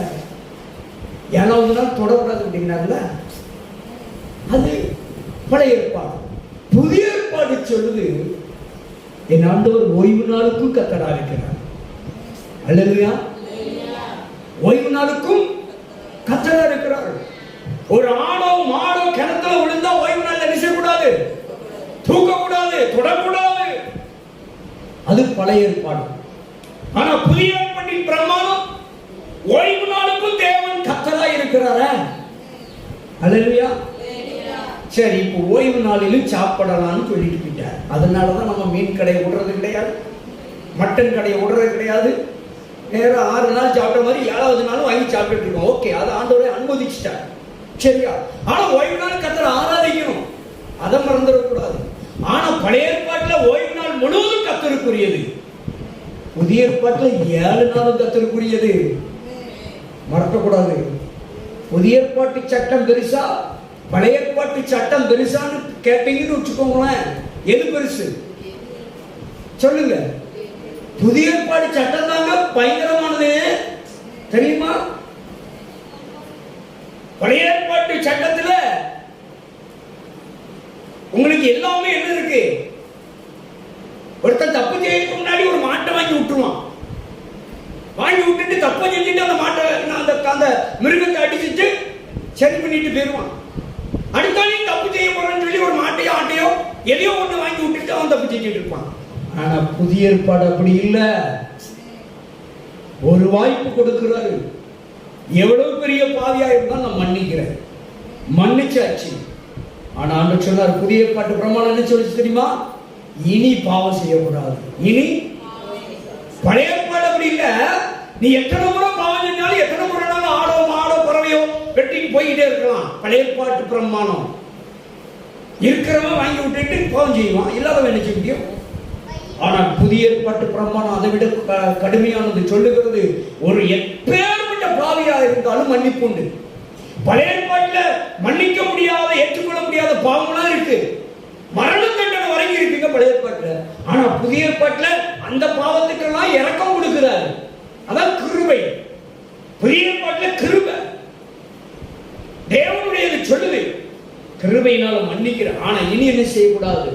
7வது நாள் தொடக்கூடாது அப்படின்னால அது பழைய ஏற்பாடு. புதிய ஏற்பாடு சொல்லுது என் ஆண்டவர் ஓய்வு நாளுக்கும் கர்த்தரா இருக்கிறார். அல்லேலூயா. ஓய்வு நாளுக்கும் கர்த்தரா இருக்கிறார். ஒரு ஆடோ மாடோ கிணத்துல விழுந்தா ஓய்வு நாள் என்ன செய்யக்கூடாது? தூக்கக்கூடாது, தொடக்கூடாது. அது பழைய ஏற்பாடு. ஆனா புதிய ஏற்பாட்டின் பிரமாணம் ஓய்வு நாளுக்கும் தேவன் கர்த்தரா இருக்கிறாரா? அல்லேலூயா. சரி, இப்போ ஓய்வு நாளிலும் சாப்பிடலாம்னு சொல்லிட்டு போயிட்டார். அதனாலதான் நம்ம மீன் கடையை விடுறது கிடையாது, மட்டன் கடையை விடுறது கிடையாது. நேரம் 6 நாள் சாப்பிட்ட மாதிரி 7வது நாளும் வாங்கி சாப்பிட்டு இருக்கோம். ஓகே, அதை ஆண்டவரே அனுமதிச்சிட்டார். சரியா? ஆனா ஓய்வு நாள் கர்த்தரை ஆராதிக்கணும், அதை மறந்துடக்கூடாது. ஆனா பழைய ஏற்பாட்டுல ஓய்வு நாள் முழுவதும் கர்த்தருக்குரியது. புதிய ஏற்பாட்டுல 7 நாளும் கர்த்தருக்குரியது. மறக்கக்கூடாது. புதிய ஏற்பாட்டு சட்டம் பெருசா, பழைய ஏற்பாட்டு சட்டம் பெருசான்னு கேட்டீங்கன்னு வச்சுக்கோங்களேன். எது பெருசு சொல்லுங்க? புதிய ஏற்பாடு சட்டம் தாங்க பயங்கரமானது, தெரியுமா? பழைய ஏற்பாட்டு சட்டத்துல உங்களுக்கு எல்லாமே என்ன இருக்கு? ஒருத்தன் தப்பு செய்யறதுக்கு முன்னாடி ஒரு மாட்டை வாங்கி விட்டுருவான். வாங்கி விட்டுட்டு தப்பு செஞ்சுட்டு அந்த மாட்டை அந்த மிருகத்தை அடிச்சுட்டு சரி பண்ணிட்டு போயிருவான். அடுத்தாலே தப்பு செய்ய போறேன்னு சொல்லி ஒரு மாட்டையோ ஆட்டையோ எதையோ ஒண்ணு வாங்கி விட்டுட்டு அவன் தப்பு செஞ்சுட்டு இருப்பான். ஆனா புதிய ஏற்பாடு அப்படி இல்ல. ஒரு வாய்ப்பு கொடுக்கிறாரு. எவ்வளவு பெரிய பாவியா இருந்தா நான் மன்னிக்கிறேன், மன்னிச்சாச்சு. ஆனா ஆண்டவர் சொன்னார் புதிய ஏற்பாட்டு பிரமாணம் என்ன சொல்லுச்சு தெரியுமா? இனி பாவம் செய்யக்கூடாது. இனி பழைய ஏற்பாடு அப்படி இல்ல. நீ எத்தனை முறை பாவம் செஞ்சாலும் எத்தனை முறை ஆடோ மாடோ பறவையோ வெட்டிக்கு போயிட்டே இருக்கலாம். பழைய ஏற்பாட்டு பிரமாணம் இருக்கிறவன் வாங்கி விட்டுட்டு பாவம் செய்வான், இல்லாதவன் என்ன செய்ய முடியும்? ஆனால் புதிய ஏற்பாட்டு பிரமாணம் அதை விட கடுமையானது. சொல்லுகிறது ஒரு எப்பேற்பட்ட பாவியா இருந்தாலும் மன்னிப்பு உண்டு. பழைய ஏற்பாட்டுல மன்னிக்க முடியாத, ஏற்றுக்கொள்ள முடியாத பாவம்லாம் இருக்கு. மரண தண்டனை வரைக்கும் இருக்குங்க பழைய ஏற்பாட்டுல. ஆனா புதிய ஏற்பாட்டுல அந்த பாவத்துக்கெல்லாம் இரக்கம் கொடுக்கிறாரு. அதான் கிருபை. புதிய ஏற்பாட்டுல கிருபை தேவனுடையது சொல்லுது, கிருபையினால மன்னிக்கிற. ஆனா இனி என்ன செய்யக்கூடாது?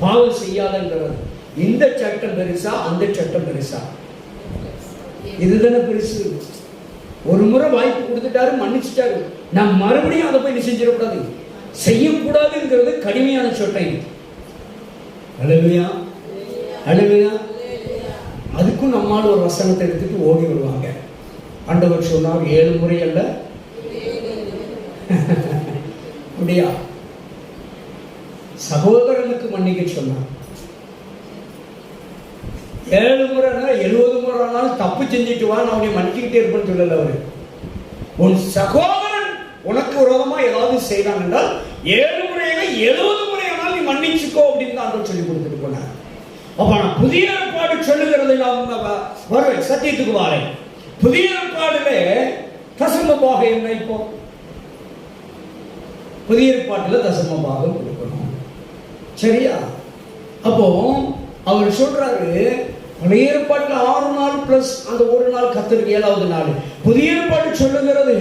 பாவம் செய்யாதங்கிறது. இந்த சட்டம் பெருசா, அந்த சட்டம் பெருசா? இதுதானே பெருசு. ஒரு முறை வாய்ப்பு கொடுத்துட்டாரு, மன்னிச்சுட்டாரு. நான் மறுபடியும் அதை போய் செஞ்சிடக்கூடாது, செய்யக்கூடாதுங்கிறது கடுமையான சட்டம். அல்லேலூயா, அல்லேலூயா. அதுக்கும் நம்மால் ஒரு வசனத்தை எடுத்துட்டு ஓடி வருவாங்க. ஆண்டவர் சொன்னார் 7 முறை அல்ல. அப்படியா? சகோதரனுக்கு மன்னிக்க சொன்னார். 7 முறை 70 முறை ஆனாலும் தப்பு செஞ்சுட்டு வா, நான் உன்னை மன்னிச்சுக்கிட்டே இருப்பேன்னு சொல்லல அவரு. உன் சகோதரன் உனக்கு விரோதமா ஏதாவது செய்தான் என்றால் 7 முறையாக 70 முறை ஆனாலும் நீ மன்னிச்சுக்கோ அப்படின்னு தான் சொல்லி கொடுத்துட்டு போனார். அப்ப நான் புதிய ஏற்பாடு சொல்லுகிறது, நான் வருவேன், சத்தியத்துக்கு வாரேன். புதிய ஏற்பாடுல தசம பாகம் என்ன? இப்போ புதிய ஏற்பாட்டுல தசம பாகம் கொடுக்கணும். சரியா? அப்போ அவர் சொல்றாரு பழைய ஏற்பாட்டுல 6 நாள் பிளஸ் அந்த 1 நாள் கர்த்தருக்கு 7வது நாள். புதிய ஏற்பாடு சொல்லுகிறது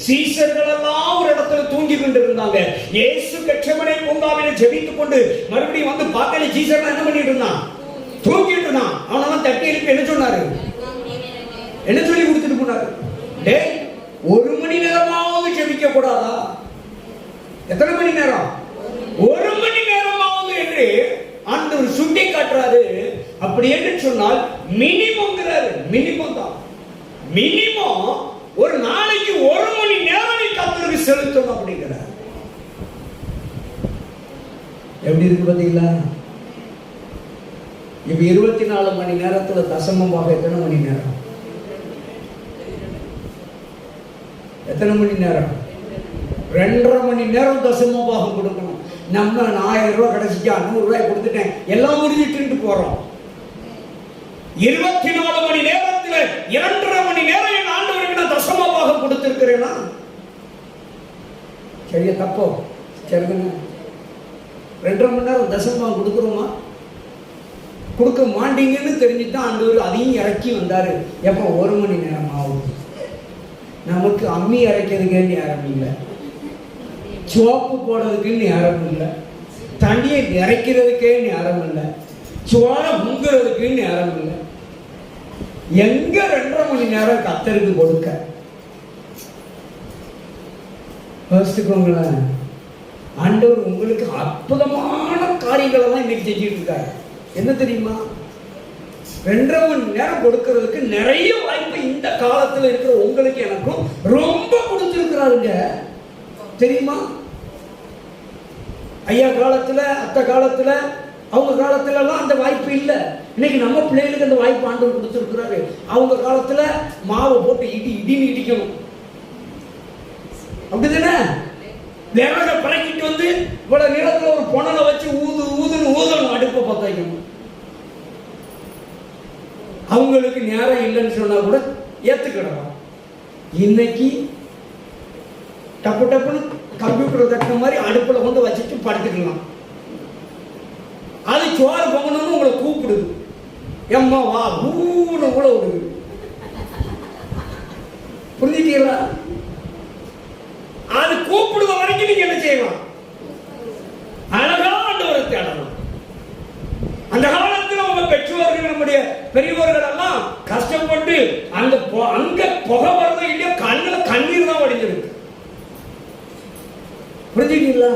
சீசர்கள் எல்லாம் ஒரு இடத்துல தூங்கி கொண்டு இருந்தாங்க. இயேசு கெத்செமனே பூங்காவிலே ஜெபித்துக் கொண்டு மறுபடியும் வந்து பார்க்கல. சீசர்கள் என்ன பண்ணிட்டு இருந்தான்? தூங்கிட்டு இருந்தான். அவனெல்லாம் தட்டி எழுப்பி என்ன சொன்னாரு? என்ன சொல்லி கொடுத்துட்டு போனாரு? டேய், 1 மணி நேரமாவது ஜெபிக்க கூடாதா? எத்தனை மணி நேரம்? 1 மணி நேரமாவது என்று ஆண்டவர் சுட்டி காட்டுறாரு. அப்படி என்று சொன்னால் மினிமம்ங்கிறாரு. மினிமம் தான். மினிமம் ஒரு நாளைக்கு 1 மணி நேரம் நீ கர்த்தருக்கு செலுத்தணும் அப்படிங்கிறார். எப்படி இருக்கு பாத்தீங்களா? இப்ப 24 மணி நேரத்துல தசமமாக எத்தனை மணி நேரம்? எத்தனை மணி நேரம்? 2.5 மணி நேரம் தசமமாக கொடுக்கணும். நம்ம 1000 ரூபாய் கிடைச்சிச்சா 100 ரூபாய் கொடுத்துட்டேன் எல்லாம் முடிஞ்சிட்டு போறோம். 24 மணி நேரத்தில் 2.5 மணி நேரம் என் ஆண்டவருக்கு நான் தசமமாக கொடுத்திருக்கிறேனா? சரியா தப்போ? சரிதானே? 2.5 மணி நேரம் தசமமாக கொடுக்குறோமா? கொடுக்க மாட்டீங்கன்னு தெரிஞ்சுதான் ஆண்டவர் அதையும் இறக்கி வந்தாரு. எப்போ? 1 மணி நேரம் ஆகும். நமக்கு அம்மி அரைக்கிறதுக்குன்னு யாரும் இல்லை, சோப்பு போடுறதுக்குன்னு யாரும் இல்லை, தண்ணியை இறைக்கிறதுக்கேன்னு யாரும் இல்லை, சோளம் முங்குறதுக்குன்னு யாரும் இல்லை. எங்க 2.5 மணி நேரம் கத்தருக்கு கொடுக்க? யோசிச்சுக்கோங்களேன். ஆண்டவர் உங்களுக்கு அற்புதமான காரியங்களை தான் இன்னைக்கு செஞ்சுட்டு இருக்காரு. என்ன தெரியுமா? 2.5 மணி நேரம் கொடுக்கறதுக்கு நிறைய வாய்ப்பு இந்த காலத்துல இருக்கிற உங்களுக்கு எனக்கும் ரொம்ப கொடுத்திருக்கிறாருங்க. தெரியுமா? ஐயா காலத்துல, அத்தை காலத்துல, அவங்க காலத்துல எல்லாம் அந்த வாய்ப்பு இல்லை. இன்னைக்கு நம்ம பிள்ளைகளுக்கு அந்த வாய்ப்பு ஆண்டவர் கொடுத்திருக்கிறாரு. அவங்க காலத்துல மாவை போட்டு இடின்னு இடிக்கணும், அப்படிதானே? விறக பறக்கிட்டு வந்து இவ்வளவு நிலத்துல ஒரு புனலை வச்சு ஊதணும், அடுப்பை பத்த வைக்கணும். அவங்களுக்கு நேரம் இல்லைன்னு சொன்னா கூட ஏத்துக்கிடலாம். இன்னைக்கு டப்பு டப்புன்னு கம்ப்யூட்டர் தட்டுற மாதிரி அடுப்புல கொண்டு வச்சுட்டு படுத்துக்கலாம். அது சோறு பொங்கணும்னு உங்களை கூப்பிடுது, எம்மா வா ஊன கூட விடுது. புரிஞ்சுட்டீங்களா? அது கூப்பிடுற வரைக்கும் நீங்க என்ன செய்யலாம்? அழகா ஆண்டவரை தேடலாம். அந்த காலத்தில் உங்க பெற்றோர்கள், நம்முடைய பெரியவர்கள் எல்லாம் கஷ்டப்பட்டு அங்க புகை வரதோ இல்லையோ கண்ணுல கண்ணீர் தான் வடிஞ்சிருக்கு. புரிஞ்சுட்டீங்களா?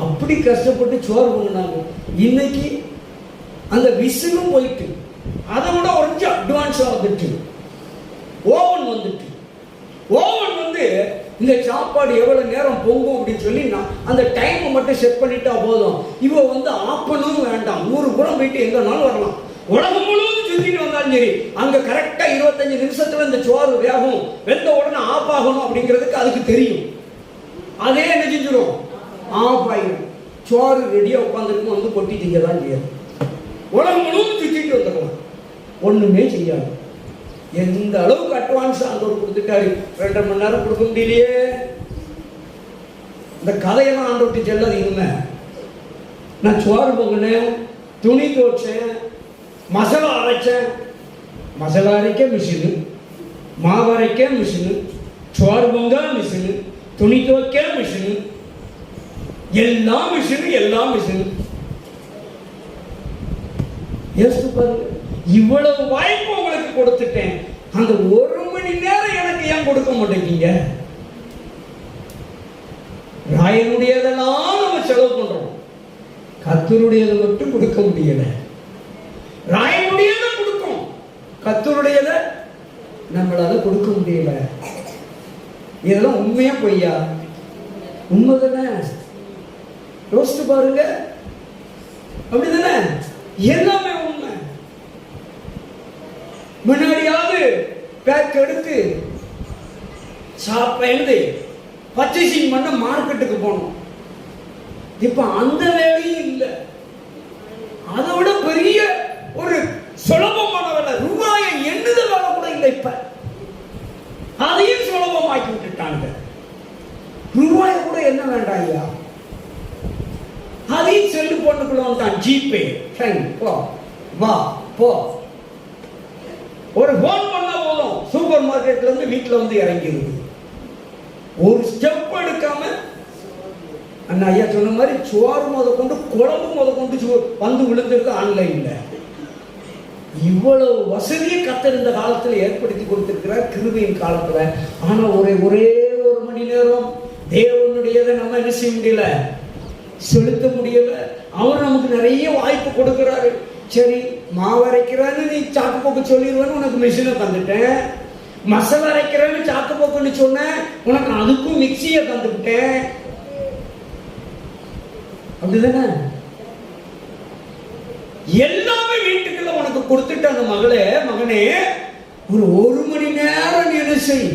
அப்படி கஷ்டப்பட்டு சோறு பொங்கினாங்க. இன்னைக்கு அந்த விசிலும் போயிட்டு அதை விட கொஞ்சம் அட்வான்ஸ் வந்துட்டு ஓவன் வந்துட்டு, ஓவன் வந்து இந்த சாப்பாடு எவ்வளவு நேரம் பொங்கும் அப்படின்னு சொல்லி அந்த டைமை மட்டும் செட் பண்ணிட்டா போதும். இவ வந்து ஆஃப் பண்ணவும் வேண்டாம், 100 புறம் போயிட்டு எங்கனாலும் வரலாம். உலகம் முழுவதும் சுத்திட்டு வந்தாலும் சரி, அங்க கரெக்டா 25 நிமிஷத்துல இந்த சோறு வேகும், வெந்த உடனே ஆஃப் ஆகணும் அப்படிங்கிறதுக்கு அதுக்கு தெரியும். அதே என்ன செஞ்சிடும்? ஆஃப் ஆயிடும். சோறு ரெடியா உட்காந்துருக்கும், வந்து கொட்டி திங்கதான் செய்யாது. உலகம் முழுவதும் சுத்திட்டு வந்துடலாம், ஒண்ணுமே செய்யாது. எந்த அளவுக்கு அட்வான்ஸ் ஆண்டவர் கொடுத்துட்டாரு. 2.5 மணி நேரம் கொடுக்க முடியலையே. இந்த கதையெல்லாம் ஆண்டவர்கிட்ட செல்லாது. இனிமே நான் சோறு பொங்கினேன், துணி துவைச்சேன், மசாலா அரைச்சேன். மசாலா அரைக்க மிஷினு, மாவு அரைக்க மிஷினு, சோறு பொங்க மிஷினு, துணி துவைக்க மிஷினு, எல்லாம் மிஷினு, எல்லாம் மிஷினு. யோசித்து பாருங்க, இவ்வளவு வாய்ப்பு உங்களுக்கு கொடுத்துட்டேன், அந்த 1 மணி நேரம் எனக்கு ஏன் கொடுக்க மாட்டேங்க? ராயனுடையதெல்லாம் நம்ம செலவு பண்றோம், கர்த்தருடையதை மட்டும் கொடுக்க முடியல. ராயனுடையதை கொடுக்கும், கர்த்தருடையதை நம்மளால கொடுக்க முடியல. இதெல்லாம் உண்மையா பொய்யா? உண்மைதானே? யோசித்து பாருங்க. அப்படிதானே? எல்லாமே உண்மை. முன்னாடியாவது பேக் எடுத்து சாப்பிட்டு பர்ச்சேசிங் பண்ண மார்க்கெட்டுக்கு போனோம். இப்ப அந்த வேலையும் இல்லை. அதை விட பெரிய ஒரு சுலபமான வேலை, ரூபாயை எண்ணுத வேலை கூட இல்லை. இப்ப அதையும் சுலபமாக்கி விட்டுட்டாங்க. ரூபாய கூட என்ன வேண்டாம் ஐயா, அதையும் செல்லு போட்டுக்குள்ள வந்தான். ஜிபே, போ வா போ, ஒரு போன் பண்ண போதும் சூப்பர் மார்க்கெட்ல இருந்து வீட்டுல வந்து இறங்கிடுது. ஒரு ஸ்டெப் எடுக்காம அண்ணா ஐயா சொன்ன மாதிரி சோறு முத கொண்டு குழம்பு முத கொண்டு வந்து விழுந்திருக்கு ஆன்லைன்ல. இவ்வளவு வசதியை கத்திருந்த காலத்துல ஏற்படுத்தி கொடுத்திருக்கிறார், கிருபையின் காலத்துல. ஆனா ஒரே 1 மணி நேரம் தேவனுடையதை நம்ம என்ன செய்ய முடியல, செலுத்த முடியல. அவர் நமக்கு நிறைய வாய்ப்பு கொடுக்கிறாரு. சரி, மாவு அரைக்கிறான்னு நீ சாக்கு போக்கு சொல்லிடுவேன்னு உனக்கு மிஷினை தந்துட்டேன். மசாலா அரைக்கிறேன்னு சாக்கு போக்குன்னு சொன்ன, உனக்கு அதுக்கும் மிக்சியை தந்துவிட்டேன். அப்படிதானே? எல்லாமே வீட்டுக்குள்ள உனக்கு கொடுத்துட்ட அந்த மகளே, மகனே, ஒரு 1 மணி நேரம் நீ என்ன செய்,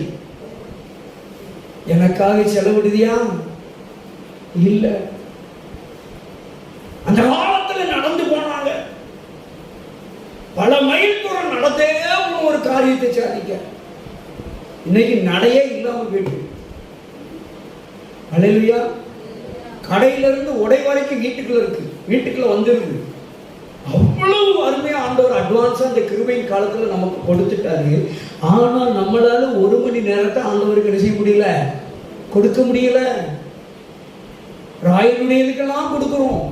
எனக்காக செலவிடுதியா? இல்ல. அந்த காலத்துல நடந்து போனாங்க. பல மைல் தூரம் நடந்தே ஒரு காரியத்தை சாதிக்க. இன்னைக்கு நடையே இல்லாம போயிட்டு. அல்லேலூயா. கடையில இருந்து உடை வரைக்கும் வீட்டுக்குள்ள இருக்கு, வீட்டுக்குள்ள வந்துருக்கு. அவ்வளவு அருமையா ஆண்டவர் அட்வான்ஸா அந்த கிருபையின் காலத்துல நமக்கு கொடுத்துட்டாரு. ஆனா நம்மளால 1 மணி நேரத்தை ஆண்டவருக்கு என்ன செய்ய முடியல, கொடுக்க முடியல. ராயனுடையதுக்கெல்லாம் கொடுக்கிறோம்,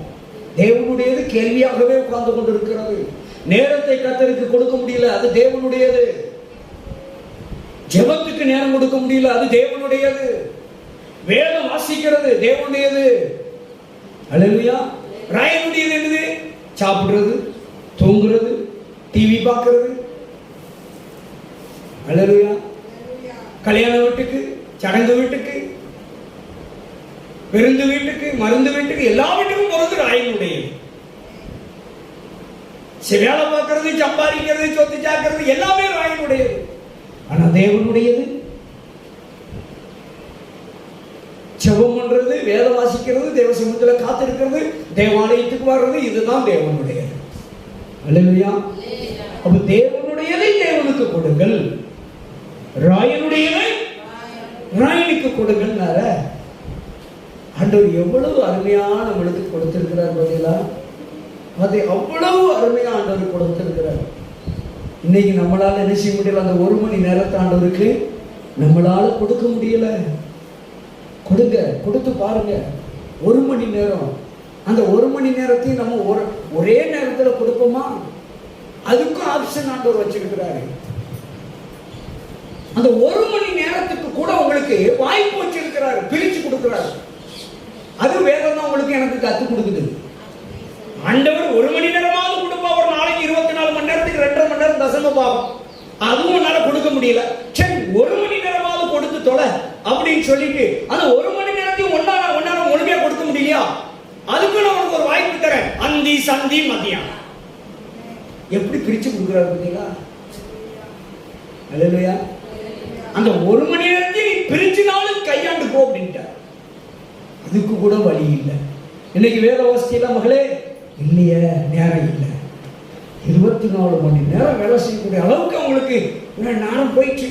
தேவனுடையது கேள்வியாகவே உட்கார்ந்து கொண்டு இருக்கிறது. நேரத்தை கர்த்தருக்கு கொடுக்க முடியல, அது தேவனுடையது. ஜெபத்துக்கு நேரம் கொடுக்க முடியல, அது தேவனுடையது. வேதம் வாசிக்கிறது தேவனுடையது. அல்லேலூயா. ராயனுடையது என்னது? சாப்பிடுறது, தூங்குறது, டிவி பார்க்கிறது. அல்லேலூயா. கல்யாண வீட்டுக்கு, சடங்கு வீட்டுக்கு, விருந்து வீட்டுக்கு, மருந்து வீட்டுக்கு, எல்லா வீட்டுக்கும் போறது ராயனுடையது. வேலை பார்க்கறது, சம்பாதிக்கிறது, சொத்து சாக்கிறது எல்லாமே ராயனுடையது. ஆனா தேவனுடையது ஜெபம் பண்றது, வேத வாசிக்கிறது, தேவ சமூகத்துல காத்திருக்கிறது, தேவாலயத்துக்கு வர்றது, இதுதான் தேவனுடையது. அல்லேலூயா. அப்ப தேவனுடையதை தேவனுக்கு கொடுங்கள், ராயனுடையதை ராயனுக்கு கொடுங்கள். ஆண்டவர் எவ்வளவு அருமையான நம்மளுக்கு கொடுத்திருக்கிறார் பதிலா, அதை அவ்வளவு அருமையா ஆண்டவர் கொடுத்திருக்கிறார். இன்னைக்கு நம்மளால என்ன செய்ய முடியல, அந்த 1 மணி நேரத்தை ஆண்டவருக்கு நம்மளால கொடுக்க முடியல. கொடுங்க, கொடுத்து பாருங்க. 1 மணி நேரம், அந்த 1 மணி நேரத்தையும் நம்ம ஒரே நேரத்தில் கொடுப்போமா? அதுக்கும் ஆப்ஷன் ஆண்டவர் வச்சிருக்கிறாரு. அந்த 1 மணி நேரத்துக்கு கூட உங்களுக்கு வாய்ப்பு வச்சிருக்கிறாரு, பிரிச்சு கொடுக்கிறாரு. அது வேதம் தான் உங்களுக்கு எனக்கு கத்து கொடுக்குது. ஆண்டவர் 1 மணி நேரமாவது கொடுப்பா. ஒரு நாளைக்கு 24 மணி நேரத்துக்கு 2.5 மணி நேரம் தசம பாவம், அதுவும் என்னால கொடுக்க முடியல. சரி, 1 மணி நேரமாவது கொடுத்து தொலை அப்படின்னு சொல்லிட்டு அந்த 1 மணி நேரத்தையும் ஒன்னார முழுமையா கொடுக்க முடியலையா? அதுக்கு நான் உனக்கு ஒரு வாய்ப்பு தரேன். அந்தி சந்தி மதியம் எப்படி பிரிச்சு கொடுக்குறாரு பார்த்தீங்களா? அல்லேலூயா. அந்த 1 மணி நேரத்தை நீ பிரிச்சுனாலும் கையாண்டு போ அப்படின்ட்டார். அதுக்கு கூட வழி இல்லை. இன்னைக்கு வேத வாசிக்கலாம் மகளே, இல்லையே நேரம் இல்லை. 24 மணி நேரம் வேலை செய்யக்கூடிய அளவுக்கு அவங்களுக்கு நேரம் போயிடுச்சு.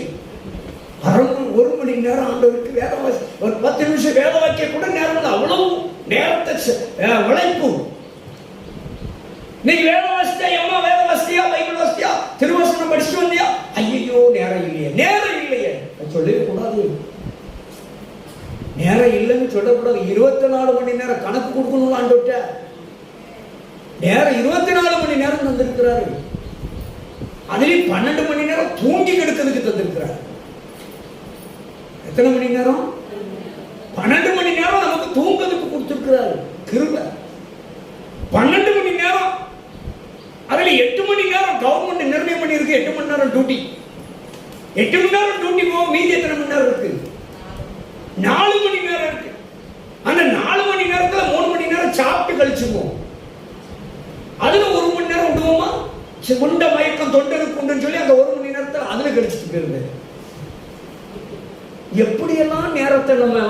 1 மணி நேரம் ஆண்டவருக்கு வேத வாசி, ஒரு 10 நிமிஷம் வேத வாக்கிய கூட நேரம் இல்லை. அவ்வளவு நேரத்தை உழைப்பு. நீ வேத வாசியா, எம்மா வேத வாசியா, பைபிள் வாசியா, திருவசனம் படிச்சுட்டு வந்தியா? ஐயோ நேரம் இல்லையே, நேரம் இல்லையே சொல்லவே கூடாது. நேரம் இல்லைன்னு சொல்லக்கூடாது. 24 மணி நேரம் கணக்கு கொடுக்கணும் ஆண்டவர்ட்ட. நேரம் 24 மணி நேரம் தந்திருக்கிறாரு. அதுலயும் 12 மணி நேரம் தூங்கி கிடக்கிறதுக்கு தந்திருக்கிறாரு. எத்தனை மணி நேரம்? 12 மணி நேரம் நமக்கு தூங்குறதுக்கு கொடுத்திருக்கிறாரு. கிருபை. 12 மணி நேரம், அதுல 8 மணி நேரம் கவர்மெண்ட் நிர்ணயம் பண்ணி இருக்கு. 8 மணி நேரம் டியூட்டி. 8 மணி நேரம் டியூட்டி போக மீதி எத்தனை மணி நேரம் இருக்கு? 4 மணி நேரம் இருக்கு. அந்த 4 மணி நேரத்துல 3 மணி நேரம் சாப்பிட்டு கழிச்சுக்குவோம். அதுல 1 மணி நேரம் விடுவோமா? முண்ட மயக்கம் தொண்டனுக்கு உண்டுன்னு சொல்லி அந்த 1 மணி நேரத்தில் அதுல கழிச்சுட்டு போயிருது. எப்படியெல்லாம் நேரத்தை நம்ம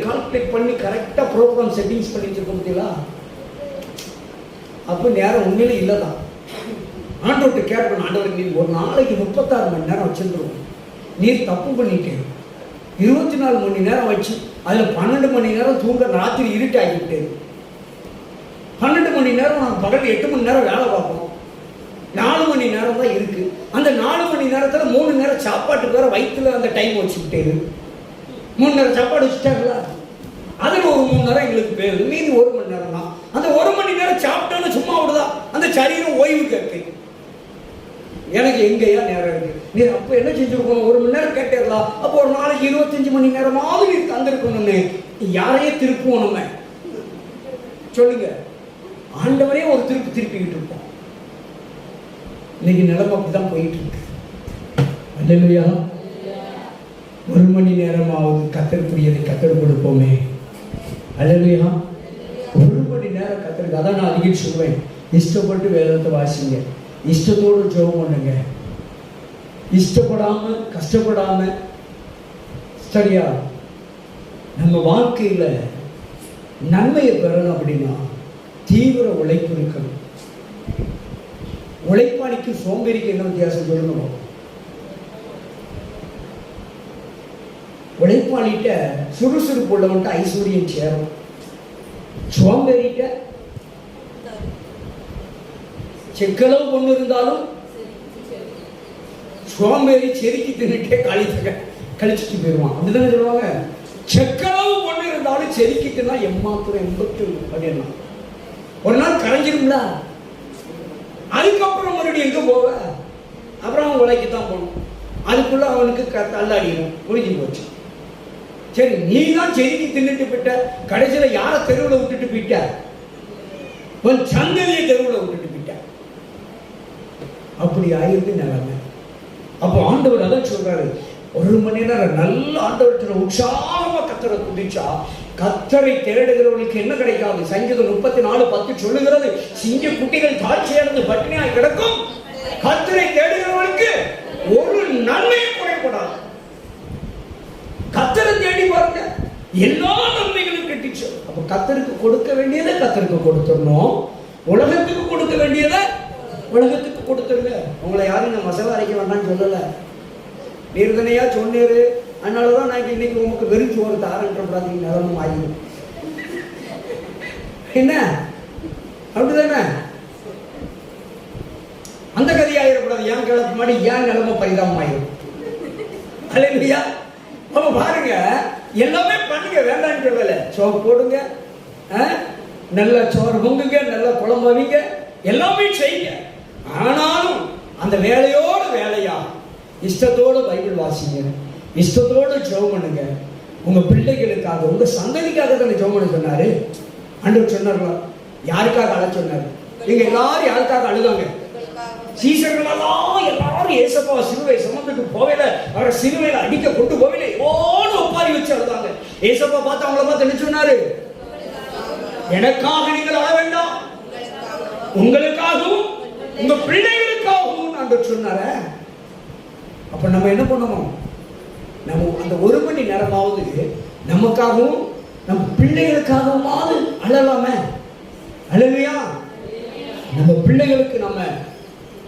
கால்குலேட் பண்ணி கரெக்டா ப்ரோக்ராம் செட்டிங்ஸ் பண்ணி வச்சிருக்கோம் பார்த்தீங்களா? அப்ப நேரம் உண்மையிலே இல்லதான். ஆண்டவர்கிட்ட கேட்கணும், ஆண்டவர் நீ ஒரு நாளைக்கு 36 மணி நேரம் வச்சிருந்துருவோம், நீர் தப்பு பண்ணிட்டேன். 24 மணி நேரம் வச்சு அதுல 12 மணி நேரம் தூங்க, ராத்திரி இருட்டாகிட்டு 12 மணி நேரம் நான் பகல் 8 மணி நேரம் வேலை பார்க்கணும். 4 மணி நேரம் தான் இருக்கு. அந்த 4 மணி நேரத்துல 3 நேரம் சாப்பாட்டுக்கு வேற வயிற்றுல அந்த டைம் வச்சுக்கிட்டே 3 நேரம் சாப்பாடு வச்சுட்டாங்களா? அதுல ஒரு 3 நேரம் எங்களுக்கு பேரு, மீதி 1 மணி நேரம் தான். அந்த 1 மணி நேரம் சாப்பிட்டோன்னு சும்மா விடுதா? அந்த சரீரம் ஓய்வு கேட்கு. எனக்கு எங்கேயா நேரம் இருக்கு? நீ அப்ப என்ன செஞ்சிருக்கணும்? 1 மணி நேரம் கேட்டேங்களா? அப்போ ஒரு நாளைக்கு 25 மணி நேரமாவது நீ தந்திருக்கணும்னு யாரையே திருப்புவோம் நம்ம? சொல்லுங்க. ஆண்டவரே ஒரு திருப்பிக்கிட்டு இருப்போம். இன்னைக்கு நிலைமை அப்படிதான் போயிட்டு இருக்கு. அல்லேலூயா. 1 மணி நேரமாவது கத்தருக்குரியதை கத்தர் கொடுப்போமே. அல்லேலூயா. 1 மணி நேரம் கத்தருக்கு. அதான் நான் அதிகம் சொல்லுவேன், இஷ்டப்பட்டு வேதத்தை வாசிங்க, இஷ்டத்தோடு ஜெபம் பண்ணுங்க, இஷ்டப்படாம கஷ்டப்படாம. சரியா? நம்ம வாழ்க்கையில நன்மையை பெறணும் அப்படின்னா தீவிர உழைப்பு இருக்கணும். உழைப்பாளிக்கு சோம்பேறிக்கு என்ன வித்தியாசம் சொல்லணும்? உழைப்பாளிட்ட சுறுசுறுப்பு உள்ளவன்ட்டு ஐஸ்வர்யம் சேரும், சோம்பேறிட்ட செக்களவு கொண்டு இருந்தாலும் சோம்பேறி செருக்கி தின்னுட்டே கழிச்சுட்டு போயிடுவான். அப்படிதானே சொல்லுவாங்க. செக்களவு கொண்டு இருந்தாலும் செருக்கிட்டுனா எம்மாத்திரம் எண்பத்து அப்படின்னா ஒரு நாள் கரைஞ்சிரும்ல. அதுக்கப்புறம் மறுபடியும் எங்க போவ? அப்புறம் அவன் உழைக்கத்தான் போகணும். அதுக்குள்ள அவனுக்கு தள்ளாடிடும், முடிஞ்சு போச்சு. சரி, நீ தான் செருக்கி தின்னுட்டு போயிட்ட, கடைசியில யார தெருவில் விட்டுட்டு போயிட்ட? உன் சந்ததியை தெருவில் விட்டுட்டு போயிட்ட. அப்படி ஆயிருக்கு நிலைமை. அப்போ ஆண்டவர் அதான் சொல்றாரு, ஒரு மணி நேரம் நல்ல ஆண்டவர்கிட்ட உற்சாகமா கத்தரை துதிச்சா கத்தரை தேடுகிறவர்களுக்கு என்ன கிடைக்காது? சங்கீதம் 34:10 சொல்லுகிறது, சிங்க குட்டிகள் தாழ்ச்சியடைந்து பட்டினியாய் கிடக்கும், கத்தரை தேடுகிறவர்களுக்கு ஒரு நன்மையும் குறைபடாது. கத்தரை தேடி பாருங்க, எல்லா நன்மைகளும் கட்டிச்சு. அப்ப கத்தருக்கு கொடுக்க வேண்டியதை கத்தருக்கு கொடுத்துடணும், உலகத்துக்கு கொடுக்க வேண்டியதை உலகத்துக்கு கொடுத்துருங்க. உங்களை யாரும் இந்த மசாலா அரைக்க வேண்டாம்னு சொல்லல, நீர்தனையா சொன்னீரு. அதனாலதான் நான் இன்னைக்கு உங்களுக்கு வெறிச்சு ஒரு தாரன்றப்படாது நிலமும் ஆகிடும். என்ன அப்படிதானே? அந்த கதையாயிடக்கூடாது. ஏன் கிளப்பு மாடி ஏன் நிலம பரிதாபம் ஆயிடும். அல்லையா? அப்ப பாருங்க, எல்லாமே பண்ணுங்க, வேண்டான்னு சொல்லல. சோறு போடுங்க, நல்ல சோறு பொங்குங்க, நல்ல குழம்பு வைங்க, எல்லாமே செய்யுங்க. ஆனாலும் அந்த வேலையோட வேலையா இஷ்டத்தோட பைபிள் வாசிங்க, இஷ்டத்தோட ஜெபம் பண்ணுங்க. உங்க பிள்ளைகளுக்காக, உங்க சந்ததிக்காக தானே ஜெபம் பண்ண சொன்னாரு. ஆண்டவர் சொன்னார்களா? யாருக்காக அழ சொன்னாரு? நீங்க எல்லாரும் யாருக்காக அழுதாங்க? சீசர்களெல்லாம் எல்லாரும் ஏசப்பா சிலுவை சுமந்துட்டு போவேல, அவரை சிலுவையில அடிக்க கொண்டு போவேல, ஓட ஒப்பாரி வச்சு அழுதாங்க. ஏசப்பா பார்த்து அவங்கள பார்த்து என்ன சொன்னாரு? எனக்காக நீங்கள் அழ வேண்டாம், உங்களுக்காகவும் உங்க பிள்ளைகளுக்காகவும் ஆண்டவர் சொன்னாரு. அப்ப நம்ம என்ன பண்ணணும்? நம்ம அந்த ஒரு மணி நேரமாவது நமக்காகவும் நம்ம பிள்ளைகளுக்காகவாவது அழலாமே. அழலையா? நம்ம பிள்ளைகளுக்கு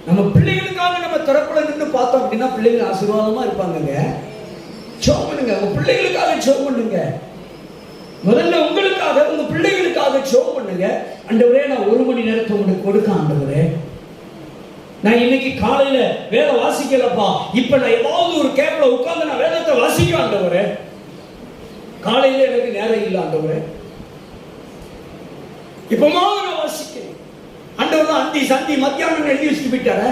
நம்ம பிள்ளைகளுக்காக நம்ம தரப்புல நின்று பார்த்தோம் அப்படின்னா பிள்ளைகள் ஆசீர்வாதமா இருப்பாங்க. ஜெபம் பண்ணுங்க, உங்க பிள்ளைகளுக்காக ஜெபம் பண்ணுங்க. முதல்ல உங்களுக்காக, உங்க பிள்ளைகளுக்காக ஜெபம் பண்ணுங்க. ஆண்டவரே, நான் ஒரு மணி நேரத்தை உங்களுக்கு கொடுக்க ஆண்டவரே, நான் இன்னைக்கு காலையில வேலை வாசிக்கலப்பா, இப்ப நான் ஏதாவது ஒரு கேப்ல உட்கார்ந்து நான் வேதத்தை வாசிக்க ஆண்டவரே, காலையில எனக்கு நேரம் இல்லை ஆண்டவரே, இப்பமாவது நான் வாசிக்கிறேன் ஆண்டவர். அந்தி சந்தி மத்தியானம் எழுதி வச்சுட்டு போயிட்டார.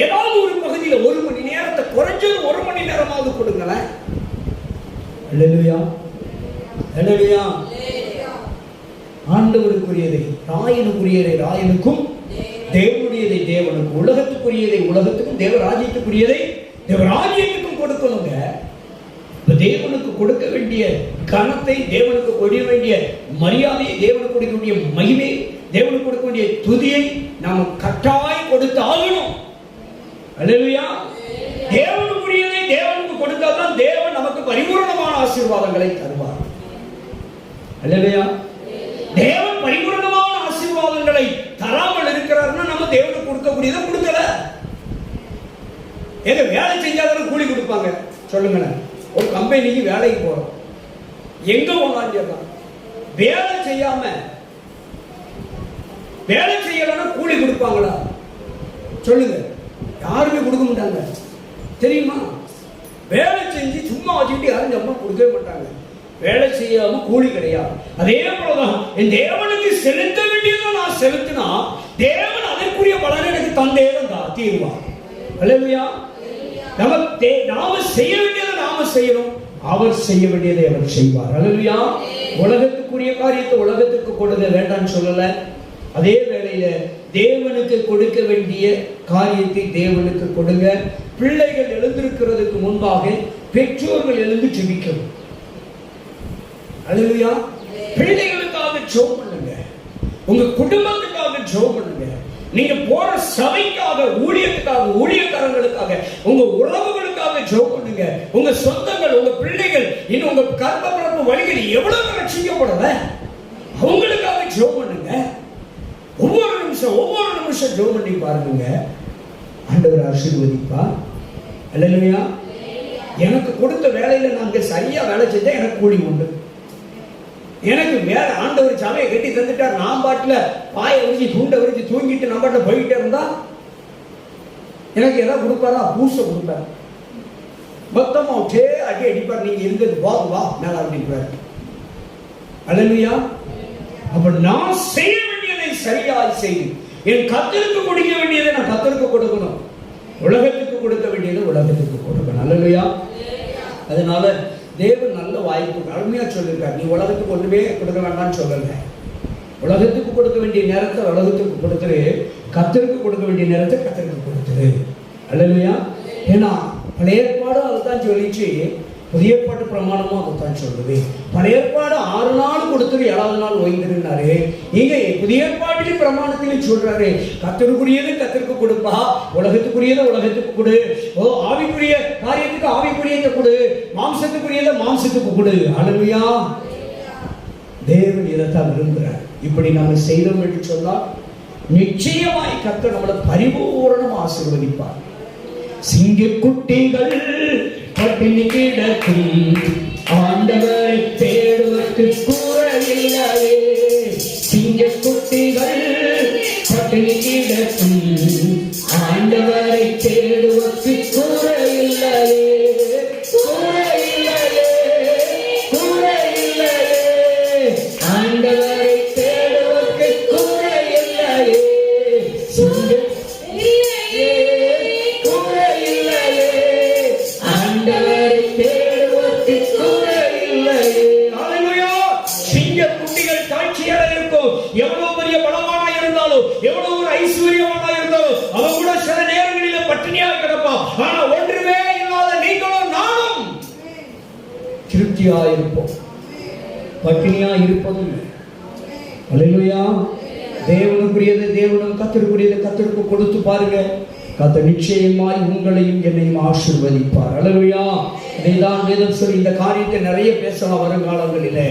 ஏதாவது ஒரு பகுதியில ஒரு மணி நேரத்தை, குறைஞ்சது ஒரு மணி நேரமாவது கொடுங்களேன். அல்லேலூயா, அல்லேலூயா. ஆண்டவருக்குரியதை ராயனுக்குரியதை ராயனுக்கும், தேவனுடையதை தேவனுக்கும், உலகத்துக்குரியதை உலகத்துக்கும், தேவராஜ்யத்துக்குரியதை தேவராஜ்யத்துக்கும் கொடுக்கணுங்க. தேவனுக்கு கொடுக்க வேண்டிய கனத்தை, தேவனுக்கு கொடுக்க வேண்டிய மரியாதையை, தேவனுக்கு கொடுக்க வேண்டிய மகிமை, தேவனுக்கு கொடுக்க வேண்டிய துதியை நாம் கட்டாயம் கொடுத்து ஆகணும். அல்லேலூயா. தேவனுக்குரியதை தேவனுக்கு கொடுத்தால்தான் தேவன் நமக்கு பரிபூரணமான ஆசீர்வாதங்களை தருவார். அல்லேலூயா. தேவன் பரிபூரணமான ஆசீர்வாதங்களை தராமல் இருக்கிறார்னா நம்ம தேவனுக்கு கொடுக்கக்கூடியதை கொடுக்கல. ஏங்க வேலை செஞ்சாலும் கூலி கொடுப்பாங்க சொல்லுங்களேன். ஒரு கம்பெனிக்கு வேலைக்கு போறோம், எங்க போனாலும் வேலை செய்யாம, வேலை செய்யலன்னா கூலி கொடுப்பாங்களா? சொல்லுங்க. யாருமே கொடுக்க மாட்டாங்க, தெரியுமா? வேலை செஞ்சு சும்மா வச்சுக்கிட்டு யாரும் சம்பளம் கொடுக்கவே மாட்டாங்க. வேலை செய்யாம கூலி கிடையாது. அதே போலதான் என் தேவனுக்கு செலுத்த வேண்டியதை நான் செலுத்தினா தேவன் அதற்குரிய பலனை எனக்கு தந்தே தான் தீர்வார். அல்லேலூயா. நாம செய்ய வேண்டியதை நாம செய்யணும், அவர் செய்ய வேண்டியதை அவர் செய்வார். அல்லேலூயா. உலகத்துக்குரிய காரியத்தை உலகத்துக்கு கொடுக்க வேண்டாம்னு சொல்லல. அதே வேளையில தேவனுக்கு கொடுக்க வேண்டிய காரியத்தை தேவனுக்கு கொடுங்க. பிள்ளைகள் எழுந்திருக்கிறதுக்கு முன்பாக பெற்றோர்கள் எழுந்து ஜெபிக்கணும். அல்லேலூயா. பிள்ளைகளுக்காக ஜெபம் பண்ணுங்க, உங்க குடும்பத்துக்காக ஜெபம் பண்ணுங்க, நீங்க போற சபைக்காக, ஊழியத்துக்காக, ஊழியக்காரங்களுக்காக, உங்க உறவுகளுக்காக ஜெபம் பண்ணுங்க. உங்க சொந்தங்கள், உங்க பிள்ளைகள், இன்னும் உங்க கர்ப்ப பிறப்பு வழிகள் எவ்வளவு ரட்சிக்கப்படல அவங்களுக்காக ஜெபம் பண்ணுங்க. ஒவ்வொரு நிமிஷம் ஜெபம் பண்ணி பாருங்க, ஆண்டவர் ஆசீர்வதிப்பார். அல்லேலூயா. எனக்கு கொடுத்த வேலையில நாங்க சரியா வேலை செஞ்சா எனக்கு கூலி உண்டு. எனக்கு வேற ஆண்டவர் சமையை கட்டி தந்துட்டார், நான் பாட்டுல பாயை விரிச்சு துண்டை விரிச்சு தூங்கிட்டு நம்ம பாட்டுல போயிட்டே இருந்தா எனக்கு எதாவது கொடுப்பாரா? பூச கொடுப்பார். மொத்தமா அடி அடிப்பார். நீங்க இருந்தது வா மேல அடிப்பார். அல்லேலூயா. அப்ப நான் செய்ய வேண்டியதை சரியாய் செய்து, என் கர்த்தருக்கு கொடுக்க வேண்டியதை நான் கர்த்தருக்கு கொடுக்கணும், உலகத்துக்கு கொடுக்க வேண்டியதை உலகத்துக்கு கொடுக்கணும். அல்லேலூயா. அதனால தேவன் நல்ல வாய்ப்பு அருமையா சொல்லியிருக்கார். நீ உலகத்துக்கு ஒண்ணுமே கொடுக்க வேண்டாம்னு சொல்லல. உலகத்துக்கு கொடுக்க வேண்டிய நேரத்தை உலகத்துக்கு கொடுத்துரு, கர்த்தருக்கு கொடுக்க வேண்டிய நேரத்தை கர்த்தருக்கு கொடுத்துரு. அல்லேலூயா. ஏன்னா பழைய ஏற்பாடும் அதுதான் சொல்லிச்சு, புதிய ஏற்பாட்டு பிரமாணமும் அதுதான் சொல்லுது. பழைய ஏற்பாடு 6 நாள் கொடுத்துரு, 7வது நாள் ஓய்ந்திருந்தாரு. இங்க புதிய ஏற்பாட்டிலும் பிரமாணத்திலும் சொல்றாரு, கர்த்தருக்குரியது கர்த்தருக்கு கொடுப்பா, உலகத்துக்குரியதை உலகத்துக்கு கொடு, ஆவிக்குரிய காரியத்துக்கு ஆவிக்குரியதை கொடு, மாம்சத்துக்குரியதை மாம்சத்துக்கு கொடு. அல்லேலூயா. தேவன் இதைத்தான் விரும்புகிறார். இப்படி நாம செய்தோம் என்று சொன்னால் நிச்சயமாய் கர்த்தர் நம்மளை பரிபூரணமா ஆசீர்வதிப்பார். சிங்கக்குட்டிகள் பட்டினி கிடக்கும், ஆண்டவரை தேடுவதற்கு கூறவில்லையே. சிங்கக்குட்டிகள் பட்டினி கிடக்கும், ஆண்டவரை தேடுவதற்கு கூறவில்லையே. ஆண்டவரை தேடுவதற்கு கூறவில்லையே. எவ்வளவு பெரிய பலவானா இருந்தாலும், எவ்வளவு ஒரு ஐஸ்வர்யவானா இருந்தாலும், அவன் கூட சில நேரங்களில் பட்டினியாக கிடப்பான். ஆனா ஒன்றுமே இல்லாத நீங்களும் நானும் திருப்தியா இருப்போம், பட்டினியா இருப்பதும். அல்லேலூயா. தேவனுக்குரியது தேவனும், கர்த்தருக்குரியது கர்த்தருக்கு கொடுத்து பாருங்க, கர்த்தர் நிச்சயமாய் உங்களையும் என்னையும் ஆசீர்வதிப்பார். அல்லேலூயா. இதைதான் வேதம் சொல்லி இந்த காரியத்தை நிறைய பேசலாம் வருங்காலங்களிலே.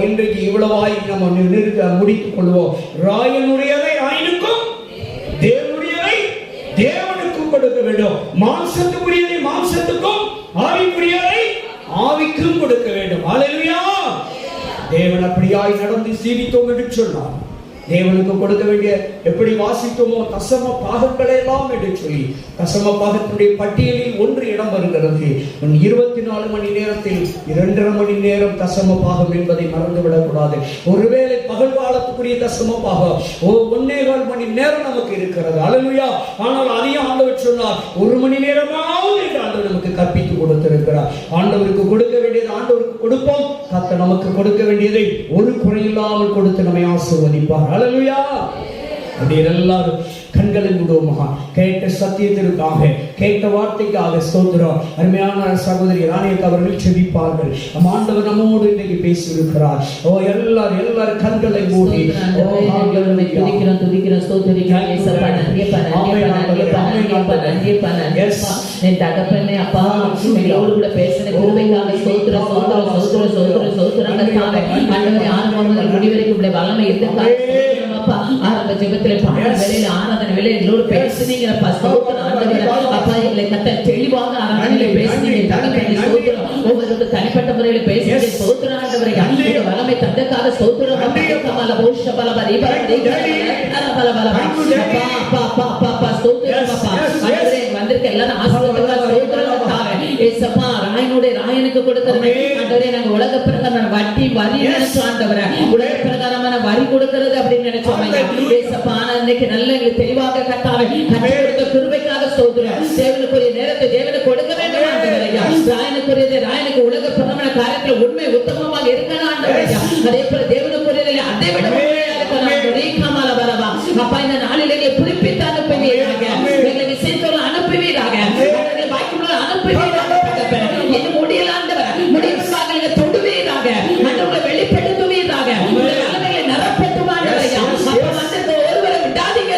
இன்றைக்கு இவ்வளவாய் நம்ம முடித்துக் கொள்வோம். ராயனுடையதை ராயனுக்கும், தேவனுடையதை தேவனுக்கும் கொடுக்க வேண்டும். மாம்சத்துக்குரியதை மாம்சத்துக்கும், ஆவிக்குரியதை ஆவிக்கும் கொடுக்க வேண்டும். அல்லேலூயா. தேவன் அப்படியாய் நடந்து ஜீவித்தோம் என்று சொன்னார். தேவனுக்கு கொடுக்க வேண்டிய எப்படி வாசித்தோமோ தசம பாகங்களை எல்லாம் என்று சொல்லி தசம பாகத்தினுடைய பட்டியலில் ஒன்று இடம் வருகிறது. 24 மணி நேரத்தில் 2.5 மணி நேரம் தசம பாகம் என்பதை மறந்துவிடக் கூடாது. ஒருவேளை பகல் காலத்துக்குரிய தசம பாகம் 1.25 மணி நேரம் நமக்கு இருக்கிறது. அல்லேலூயா. ஆனால் அதையும் ஆண்டவர் சொன்னார், 1 மணி நேரமாவது என்று ஆண்டவர் நமக்கு கற்பித்து கொடுத்திருக்கிறார். ஆண்டவருக்கு கொடுக்க வேண்டியது ஆண்டவருக்கு கொடுப்போம், கர்த்தர் நமக்கு கொடுக்க வேண்டியதை ஒரு குறையில்லாமல் கொடுத்து நம்மை ஆசீர்வதிப்பார். அல்லேலூயா. அப்படியே எல்லாரும் கண்களை மூடுவோமா. கேட்ட சத்தியத்திற்காக, கேட்ட வார்த்தைக்காக ஸ்தோத்திரம். அருமையான சகோதரி ராணியக்கா அவர்கள் செபிப்பார்கள். ஆண்டவர் நம்மோடு இன்னைக்கு பேசி இருக்கிறார். எல்லாரும் கண்களை மூடி துதிக்கிறோம் ஸ்தோத்திரிக்கிறோம். இயேசுப்பா நன்றியப்பா என் தகப்பனே அப்பா, எங்களோடு கூட பேசின கிருபைக்காக ஸ்தோத்திரம் ஸ்தோத்திரம் ஸ்தோத்திரம் ஸ்தோத்திரம் ஸ்தோத்திரம். ஆண்டவரே ஆரம்பம் முதல் முடிவரைக்கும் உடைய வல்லமை எதற்காக அப்பா ஆரம்ப ஜெபத்திலே பாட வேளையில ஆராதனை வேளையில எங்களோடு பேசுனீங்கப்பா. ஸ்தோத்திரம் ஆண்டவரே. அப்பா எங்களை கர்த்தர் தெளிவாக ஆராதனையில பேசுனீங்க தகப்பனே. ஸ்தோத்திரம். ஒவ்வொரு தனிப்பட்ட முறையில பேசுனீங்க. ஸ்தோத்திரம் ஆண்டவரே. அந்த வல்லமை தந்தக்காக ஸ்தோத்திரம். கமல போஷ பலப ரிபரே பல பல அப்பா அப்பா அப்பா அப்பா ஸ்தோத்திரம் அப்பா. ஆண்டவரே வந்திருக்க எல்லாரும் ஆசீர்வாதத்தால் ஸ்தோத்திரம் தாவே. ஏசப்பா ராயனுடைய ராயனுக்கு கொடுக்கறதே ஆண்டவரே, நாங்க உலக பிரகாரமான வட்டி வரி நினைச்சோம் ஆண்டவரே, உலக பிரகாரமான வரி கொடுக்கிறது அப்படின்னு நினைச்சோம் ஐயா. ஏசப்பா இன்னைக்கு நல்ல எங்களுக்கு தெளிவாக கர்த்தாவே கற்றுக் கொடுத்த கிருபைக்காக ஸ்தோத்திரம். தேவனுக்குரிய நேரத்தை தேவனுக்கு கொடுக்க வேண்டும் ஆண்டவரே ஐயா. ராயனுக்குரியதை ராயனுக்கு உலக பிரகாரமான காரியத்துல உண்மை உத்தமமாக இருக்கணும் ஆண்டவரே ஐயா. அதே போல தேவனுக்குரியதை அதை விட அப்பா இந்த நாளிலே புதுப்பித்து அனுப்புவீராக, எங்களை விசேஷத்தோடு அனுப்புவீராக, அனுப்புவீராக. இன்னும் முடியலாண்டவர் முடிவுக்காக தொடுவீராக, மற்றவர்களை வெளிப்படுத்துவீராக, நிலைமைகளை நிரப்பட்டுவாங்க. அப்ப வந்து ஒருவரை விடாதீங்க,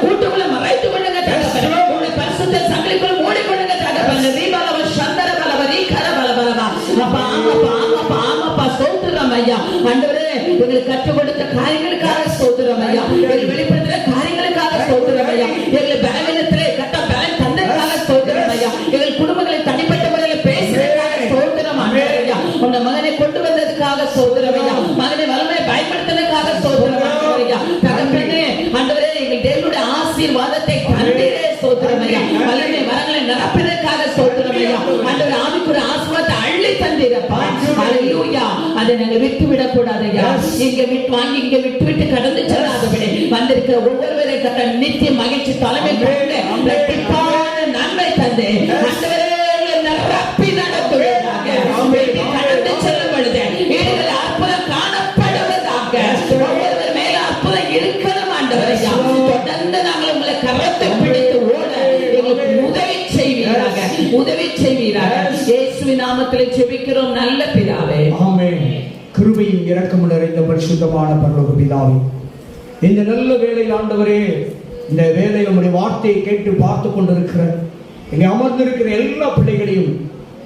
கூட்டுக்குள்ள மறைத்து கொள்ளுங்க தகப்பன். உங்களுடைய பரிசுத்த சங்கலிக்குள்ள மூடிக்கொள்ளுங்க தகப்பன். தீபாவளி சந்தர பலவதி கர பலபலவா. அப்பா ஆமாப்பா ஆமாப்பா ஆமாப்பா ஸ்தோத்திரம் ஐயா. ஆண்டவரே எங்களுக்கு கற்றுக் கொடுத்த காரியங்களுக்காக ஸ்தோத்திரம். ஸ்தோத்திரம் ஐயா. எங்கள் வெளிப்படுத்துற காரியங்களுக்காக ஸ்தோத்திரம் ஐயா. எங்கள் பலவீனத்திலே கட்ட பலன் தந்ததுக்காக ஸ்தோத்திரம் ஐயா. எங்கள் குடும்பங்களை தனிப்பட்ட முறையில் பேசுறதுக்காக ஸ்தோத்திரம் ஐயா. உன்னை மகனை கொண்டு வந்ததுக்காக ஸ்தோத்திரம் ஐயா. மகனை வல்லமையை பயன்படுத்தினதுக்காக ஸ்தோத்திரம் ஐயா. தகப்பனே ஆண்டவரே, எங்கள் தேவனுடைய ஆசீர்வாதத்தை தந்தீரே ஸ்தோத்திரம் ஐயா. வல்லமை வரங்களை நிரப்பினதுக்காக ஸ்தோத்திரம் ஐயா. ஆண்டவரே, ஆவிக்குரிய ஆசீர்வாதத்தை அள்ளி தந்தீரப்பா. ஹல்லேலூயா. அதை நாங்கள் விட்டு விடக்கூடாது ஐயா. இங்க விட்டு வாங்கி இங்க விட்டு விட்டு கடந்து செல்லாதபடி வந்திருக்கிற ஒவ்வொருவரை கட்ட நித்திய மகிழ்ச்சி தலைமை இரட்டிப்பான நன்மை தந்து ஆண்டவரே நிரப்பி நடத்துவதாக. கடந்து செல்லும் பொழுது வீடுகள் அற்புதம் காணப்படுவதாக. ஒவ்வொருவர் மேல அற்புதம் இருக்கணும் ஆண்டவரே. தொடர்ந்து நாங்கள் உங்களை கரத்தை பிடித்து ஓட எங்களுக்கு உதவி செய்வீராக, உதவி செய்வீராக. இயேசுவின் நாமத்திலே ஜெபிக்கிறோம் நல்ல பிதாவே, ஆமென். கிருபையும் இரக்கமும் நிறைந்த பரிசுத்தமான பரலோக பிதாவே, இந்த நல்ல வேளையில் ஆண்டவரே, இந்த வேளை நம்முடைய வார்த்தையை கேட்டு பார்த்து கொண்டிருக்கிற இங்கே அமர்ந்திருக்கிற எல்லா பிள்ளைகளையும்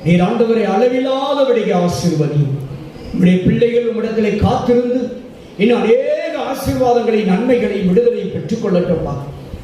நீர் ஆண்டவரை அளவில்லாதபடிக்கு ஆசீர்வதியும். உங்களுடைய பிள்ளைகள் உம்மிடத்திலே காத்திருந்து இன்னும் அநேக ஆசீர்வாதங்களை, நன்மைகளை, விடுதலை பெற்றுக் கொள்ளட்டும்பா.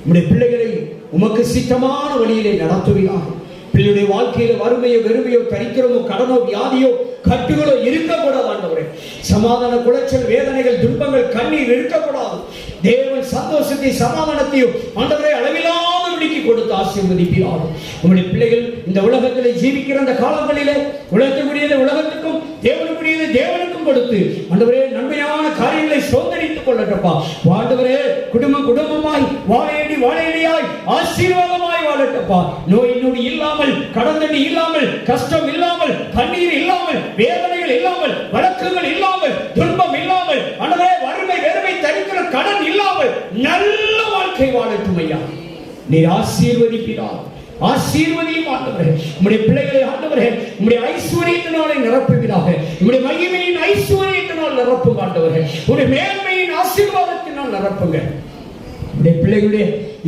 உங்களுடைய பிள்ளைகளை உமக்கு சித்தமான வழியிலே நடத்துவீராக. பிள்ளையுடைய வாழ்க்கையில வறுமையோ, வெறுமையோ, தரித்திரமோ, கடனோ, வியாதியோ, கட்டுகளோ இருக்கக்கூடாது ஆண்டவரே. சமாதான குலைச்சல், வேதனைகள், துன்பங்கள், கண்ணீர் இருக்கக்கூடாது. தேவன் சந்தோஷத்தை, சமாதானத்தையும் ஆண்டவரே அளவில்லாதபடிக்கு கொடுத்து ஆசீர்வதிப்பீராக. உங்களுடைய பிள்ளைகள் இந்த உலகத்திலே ஜீவிக்கிற அந்த காலங்களிலே உலகத்துக்குரியதை உலகத்துக்கும், தேவனுக்குரியதை தேவனுக்கும் கொடுத்து ஆண்டவரே நன்மையான காரியங்களை சோதரித்துக் கொள்ளட்டப்பா. ஆண்டவரே குடும்பமாய் வாழையடியாய் ஆசீர்வாதமாய் வாழட்டப்பா. நோய் நொடி இல்லாமல், கடந்தடி இல்லாமல், கஷ்டம் இல்லாமல், கண்ணீர் இல்லாமல், வேதனைகள் இல்லாமல், வழக்குகள் இல்லாமல், துன்பம் இல்லாமல், ஆண்டவரே வறுமை, வெறுமை, தரித்திர, கடன் இல்லாமல் நல்ல வாழ்க்கை வாழட்டும் ஐயா. நீர் ஆசீர்வதிப்பீராக. ஆசீர்வதியும் ஆண்டவரே. உம்முடைய பிள்ளைகளை ஆண்டவரே உம்முடைய ஐஸ்வரியத்தினாலே நிரப்புவீராக. உம்முடைய மகிமையின் ஐஸ்வரியத்தினால் நிரப்புங்க ஆண்டவரே. உம்முடைய மேன்மையின் ஆசீர்வாதத்தினால் நிரப்புங்க. உம்முடைய பிள்ளைகளுடைய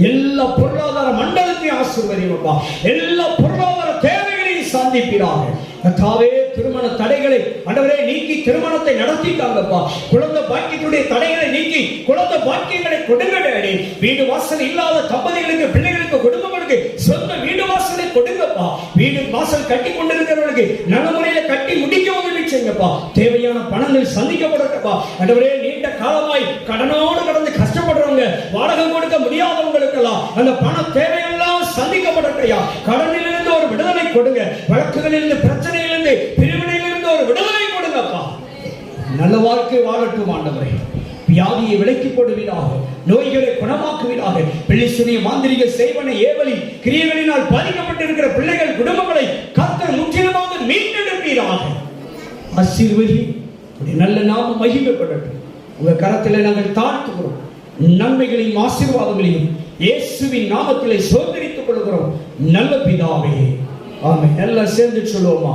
எல்லா பொருளாதார மண்டலத்தையும் ஆசீர்வதிப்பா. எல்லா பொருளாதார தேவைகளையும் சந்திப்பீராக. கர்த்தாவே, திருமண தடைகளை ஆண்டவரே நீக்கி திருமணத்தை நடத்திட்டாங்கப்பா. குழந்தை பாக்கியத்துடைய தடைகளை நீக்கி குழந்தை பாக்கியங்களை கொடுங்கடே. வீடு வாசல் இல்லாத தம்பதிகளுக்கு, பிள்ளைகளுக்கு, குடும்பங்களுக்கு சொந்த வீடு வாசலை கொடுங்கப்பா. வீடு வாசல் கட்டி கொண்டிருக்கிறவர்களுக்கு நல்ல முறையில கட்டி முடிக்க உதவி செய்யுங்கப்பா. தேவையான பணங்கள் சந்திக்கப்படட்டப்பா. ஆண்டவரே, நீண்ட காலமாய் கடனோடு கடந்து கஷ்டப்படுறவங்க, வாடகை கொடுக்க முடியாதவங்களுக்கெல்லாம் அந்த பண தேவையெல்லாம் சந்திக்கப்படட்டையா. கடனிலிருந்து ஒரு விடுதலை கொடுங்க. வழக்குகளிலிருந்து, பிரச்சனையிலிருந்து, பிரிவினையிலிருந்து ஒரு விடுதலை கொடுங்கப்பா. நல்ல வாழ்க்கை வாழட்டும் ஆண்டவரே. வியாதியை விலக்கி போடுவீராக. நோய்களை குணமாக்குவீராக. பிள்ளைசுனிய மாந்திரிக சேவனை ஏவலி கிரியைகளினால் பாதிக்கப்பட்டிருக்கிற பிள்ளைகள் குடும்பங்களை கர்த்தர் முற்றிலுமாக மீட்டெடுப்பீராக. ஆசீர்வதி. நல்ல நாமம் மகிமைப்படட்டும். உங்க கரத்தில் நாங்கள் தாழ்த்துகிறோம். நன்மைகளையும் ஆசீர்வாதங்களையும் இயேசுவின் நாமத்திலே சோதரித்துக் கொள்கிறோம் நல்ல பிதாவே, ஆமென். எல்லாம் சேர்ந்து சொல்லுவோமா?